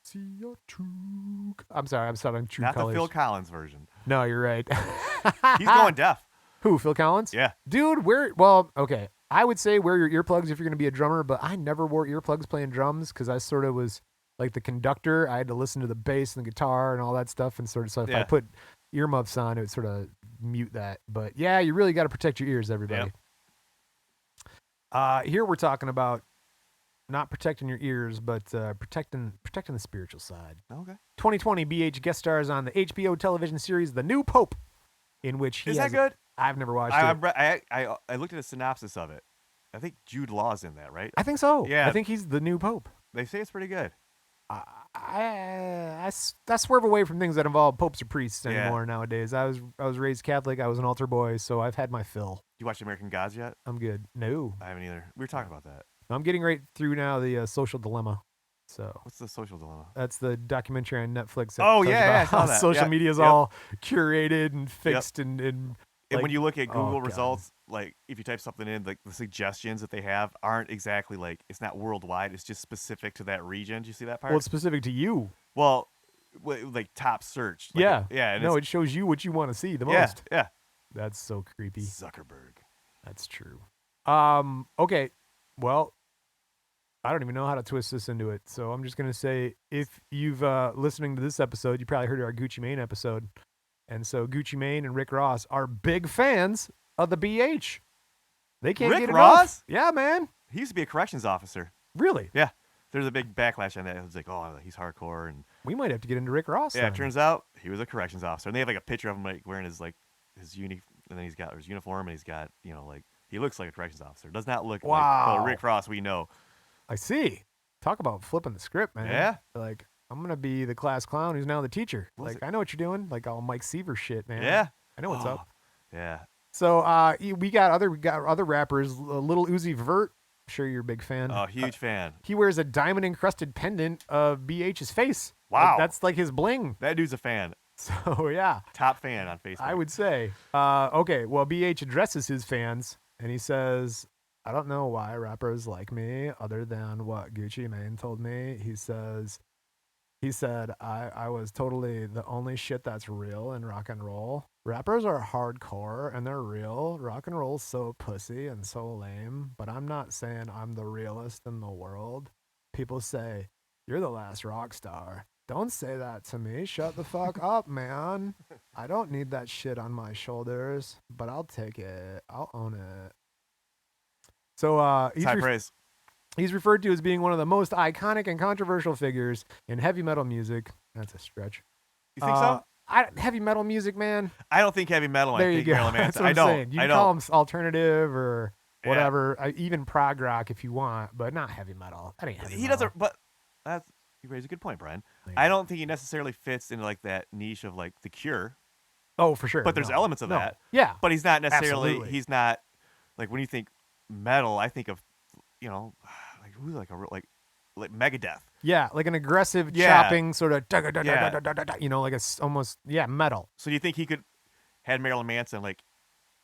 See your true... I'm sorry, I'm stuck on True Not Colors. the Phil Collins version. No, you're right. He's going deaf. Who, Phil Collins? Yeah. Dude, okay. I would say wear your earplugs if you're going to be a drummer, but I never wore earplugs playing drums because I sort of was like the conductor. I had to listen to the bass and the guitar and all that stuff. And so if I put earmuffs on, it would sort of mute that. But yeah, you really got to protect your ears, everybody. Yep. Here we're talking about not protecting your ears, but protecting the spiritual side. Okay. 2020, BH guest stars on the HBO television series The New Pope, in which he Is has... that good? I've never watched it. I looked at a synopsis of it. I think Jude Law's in that, right? I think so. Yeah. I think he's the new Pope. They say it's pretty good. I swerve away from things that involve popes or priests Yeah. anymore nowadays. I was raised Catholic. I was an altar boy, so I've had my fill. You watch American Gods yet? I'm good. No, I haven't either. We were talking about that. I'm getting right through now the social dilemma. So What's the social dilemma? that's the documentary on Netflix that Oh, tells you yeah, about yeah, I how saw that. social Yeah, media is yep. all curated and Yep. fixed and And like, when you look at oh, Google God. results, like if you type something in, like the suggestions that they have aren't exactly like it's not worldwide. It's just specific to that region. Do you see that part? Well, it's specific to you. Well, like top search. Like, Yeah. yeah. And No, it's, it shows you what you want to see the yeah, most. yeah. That's so creepy. Zuckerberg. That's true. Okay. Well, I don't even know how to twist this into it. So I'm just gonna say, if you've listening to this episode, you probably heard our Gucci Mane episode, and so Gucci Mane and Rick Ross are big fans of the BH. They can't Rick get Ross? enough. Yeah, man. He used to be a corrections officer. Really? Yeah. There's a big backlash on that. It was like, oh, he's hardcore, and We might have to get into Rick Ross. yeah, then. it turns out he was a corrections officer, and they have like a picture of him like wearing his uni, and then he's got his uniform, and he's got like he looks like a corrections officer. Does not look like Wow. the Rick Ross we know. I see. Talk about flipping the script, man. Yeah. Like, I'm gonna be the class clown who's now the teacher. What was Like, I know what you're doing. Like all Mike Seaver shit, man. Yeah. I know what's Oh, up. Yeah. So we got other rappers. Little Uzi Vert. I'm sure you're a big fan. Oh, huge fan. He wears a diamond encrusted pendant of BH's face. Wow. Like, that's like his bling. That dude's a fan. So yeah, Top fan on Facebook. I would say. Okay, well, BH addresses his fans and he says, I don't know why rappers like me other than what Gucci Mane told me. He said, I was totally the only shit that's real in rock and roll. Rappers are hardcore and they're real. Rock and roll's so pussy and so lame, but I'm not saying I'm the realest in the world. People say, you're the last rock star. Don't say that to me. Shut the fuck up, man. I don't need that shit on my shoulders, but I'll take it. I'll own it. So It's high praise. he's referred to as being one of the most iconic and controversial figures in heavy metal music. That's a stretch. You think so? Heavy metal music, man. I don't think heavy metal. There I you think go. Marilyn That's Manson. what I I'm don't. saying. You I can don't. call him alternative or Yeah. whatever, even prog rock if you want, but not heavy metal. That ain't heavy He metal. doesn't. But you raise a good point, Brian. Yeah. I don't think he necessarily fits into like that niche of like The Cure. Oh, for sure. But there's No. elements of No. that. Yeah. But he's not necessarily. Absolutely. He's not like when you think metal. I think of like who's like a real like Megadeth. Yeah, like an aggressive Yeah. chopping sort of, Yeah. like almost, metal. So do you think he could had Marilyn Manson like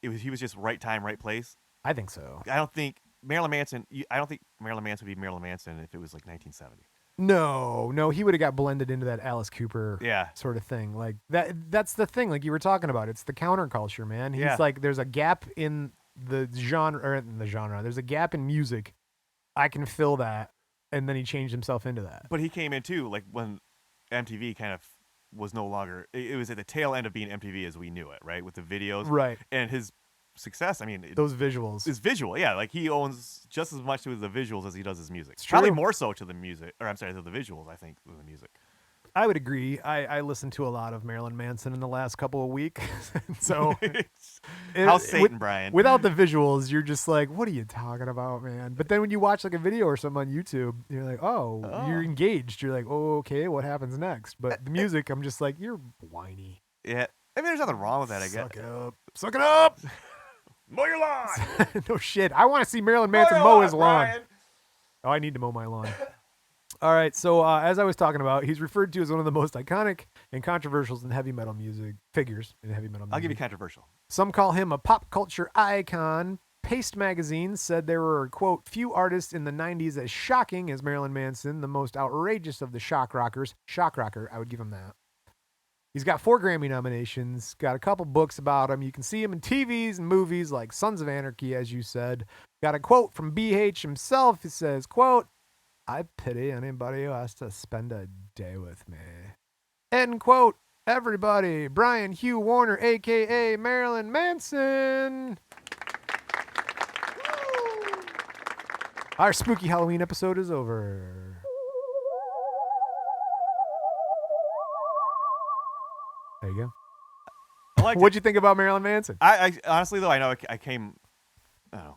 he was just right time, right place? I think so. I don't think Marilyn Manson. I don't think Marilyn Manson would be Marilyn Manson if it was like 1970. No, he would have got blended into that Alice Cooper Yeah. sort of thing. Like that's the thing, like you were talking about. It's the counterculture, man. He's Yeah. like, there's a gap in the genre. There's a gap in music. I can fill that. And then he changed himself into that. But he came in too, like when MTV kind of was no longer. It was at the tail end of being MTV as we knew it, right? With the videos, Right. And his success. I mean, Those visuals. is visual. Yeah, like he owns just as much to the visuals as he does his music. It's Probably true. more so to the music, or I'm sorry, to the visuals. I think than the music. I would agree. I listened to a lot of Marilyn Manson in the last couple of weeks. So How's Satan, Brian? Without the visuals, you're just like, what are you talking about, man? But then when you watch like a video or something on YouTube, you're like, oh, you're engaged. You're like, oh, okay, what happens next? But the music, I'm just like, you're whiny. Yeah, I mean, there's nothing wrong with that. I guess. Suck it up. Suck it up. Mow your lawn. No shit. I want to see Marilyn Manson mow his lawn. Oh, I need to mow my lawn. All right, so as I was talking about, he's referred to as one of the most iconic and controversial in heavy metal music figures in heavy metal music. I'll give you controversial. Some call him a pop culture icon. Paste magazine said there were, quote, few artists in the 90s as shocking as Marilyn Manson, the most outrageous of the shock rockers. Shock rocker, I would give him that. He's got 4 Grammy nominations, got a couple books about him. You can see him in TVs and movies like Sons of Anarchy, as you said. Got a quote from BH himself. He says, quote, I pity anybody who has to spend a day with me. End quote. Everybody, Brian Hugh Warner, a.k.a. Marilyn Manson. Our spooky Halloween episode is over. There you go. I liked What'd it. you think about Marilyn Manson? I honestly though I know I came. I don't know.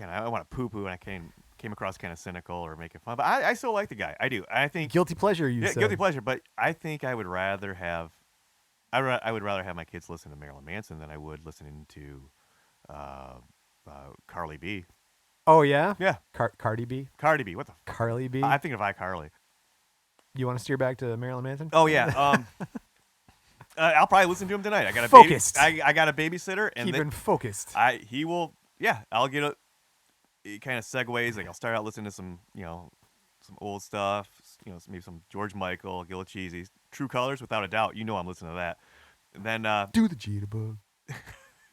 I want to poo poo and I came came across kind of cynical or making fun. But I still like the guy. I do. I think Guilty pleasure, you said. guilty pleasure. But I think I would rather have I would rather have my kids listen to Marilyn Manson than I would listening to uh, Carly B. Oh, yeah? Yeah, Cardi B? Cardi B. What the? Carly B? I'm thinking of iCarly. You want to steer back to Marilyn Manson? Oh yeah. I'll probably listen to him tonight. I got a Focused. I got a babysitter, and Keep him focused. he will. Yeah, I'll get a. It kind of segues. Like I'll start out listening to some some old stuff. Maybe some George Michael, Gil Cheesy, True Colors, without a doubt. I'm listening to that. And then Do the jitterbug.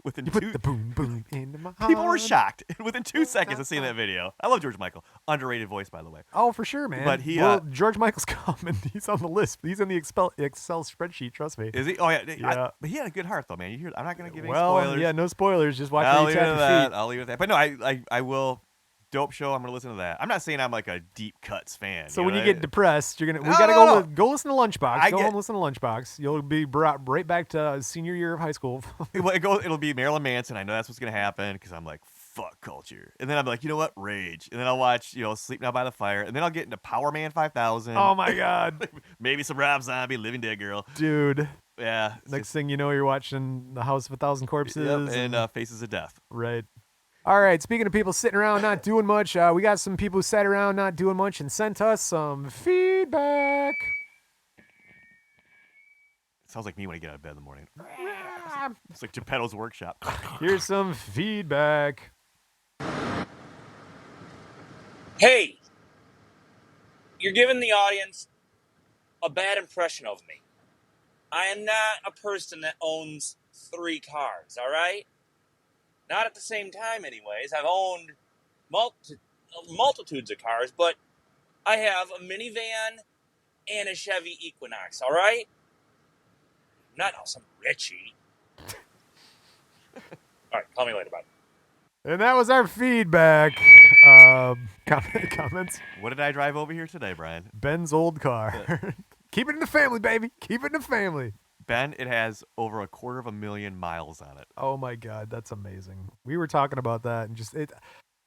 within You put the boom boom into my heart. people were shocked within 2 seconds of seeing that video. I love George Michael. Underrated voice, by the way. Oh, for sure, man. But he, George Michael's coming. He's on the list. He's in the Excel spreadsheet. Trust me. Is he? Oh yeah. Yeah. But he had a good heart, though, man. You hear? I'm not gonna give any Well, spoilers. yeah, no spoilers. Just watch I'll where leave you it tap at your that. feet. I'll leave it at that. But no, I will. Dope show. I'm gonna listen to that. I'm not saying I'm like a deep cuts fan. So you when know you what I get mean? depressed, we No, gotta no. go listen to Lunchbox. Go get- home, listen to Lunchbox. You'll be brought right back to senior year of high school. It'll be Marilyn Manson. I know that's what's gonna happen because I'm like fuck culture, and then I'm like, you know what, Rage, and then I'll watch Sleep Now by the Fire, and then I'll get into Power Man 5000. Oh my god, Maybe some Rob Zombie, Living Dead Girl. dude! Yeah. Next thing you know, you're watching The House of a Thousand Corpses. And Faces of Death. Right. All right, speaking of people sitting around not doing much, we got some people who sat around not doing much and sent us some feedback. Sounds like me when I get out of bed in the morning. It's like Geppetto's workshop. Here's some feedback. Hey, you're giving the audience a bad impression of me. I am not a person that owns 3 cars, all right? Not at the same time, anyways. I've owned multitudes of cars, but I have a minivan and a Chevy Equinox, all right? Not some Richie. All right, call me later, bye. And that was our feedback. Comments? What did I drive over here today, Brian? Ben's old car. Keep it in the family, baby. Keep it in the family. Ben, it has over 250,000 miles on it. Oh my God, that's amazing. We were talking about that, and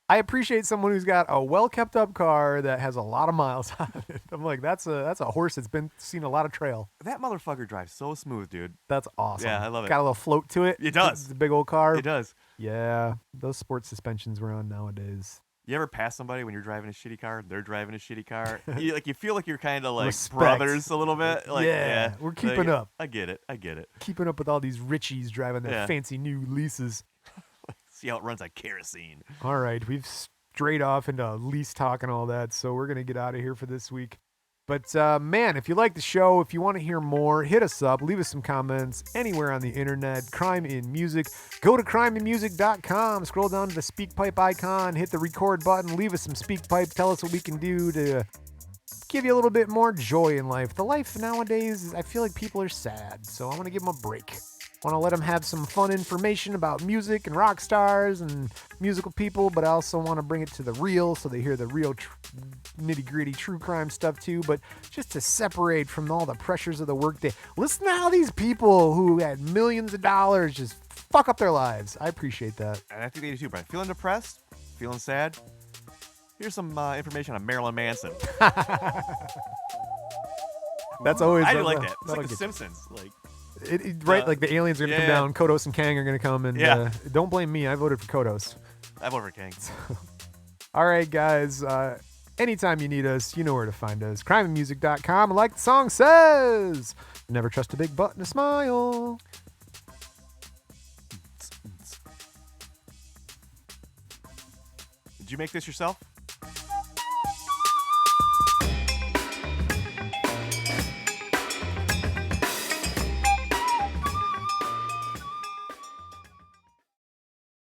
I appreciate someone who's got a well-kept up car that has a lot of miles on it. I'm like, that's a horse that's been seen a lot of trail. That motherfucker drives so smooth, dude. That's awesome. Yeah, I love it. Got a little float to it. It does. It's a big old car. It does. Yeah, those sports suspensions we're on nowadays. You ever pass somebody when you're driving a shitty car? They're driving a shitty car. You feel like you're kind of like Respect. brothers a little bit. Like, Yeah, we're keeping up. I get it. Keeping up with all these Richies driving their Yeah. fancy new leases. See how it runs on kerosene. All right, we've strayed off into lease talk and all that, so we're going to get out of here for this week. But, man, if you like the show, if you want to hear more, hit us up. Leave us some comments anywhere on the internet. Crime in Music. Go to crimeinmusic.com. Scroll down to the SpeakPipe icon. Hit the record button. Leave us some SpeakPipe. Tell us what we can do to give you a little bit more joy in life. The life nowadays, I feel like people are sad, so I want to give them a break. I want to let them have some fun information about music and rock stars and musical people, but I also want to bring it to the real so they hear the real nitty-gritty true crime stuff too, but just to separate from all the pressures of the workday. Listen to how these people who had millions of dollars just fuck up their lives. I appreciate that. And I think they do too, Brian. Feeling depressed? Feeling sad? Here's some information on Marilyn Manson. That's always I do like that. It's that'll like The get you. Simpsons. Like, Right, like the aliens are gonna come yeah. down. Kodos and Kang are gonna come, and don't blame me. I voted for Kodos. I vote for King. All right, guys. Anytime you need us, you know where to find us. Crimeinmusic.com. Like the song says, never trust a big butt and a smile. Did you make this yourself?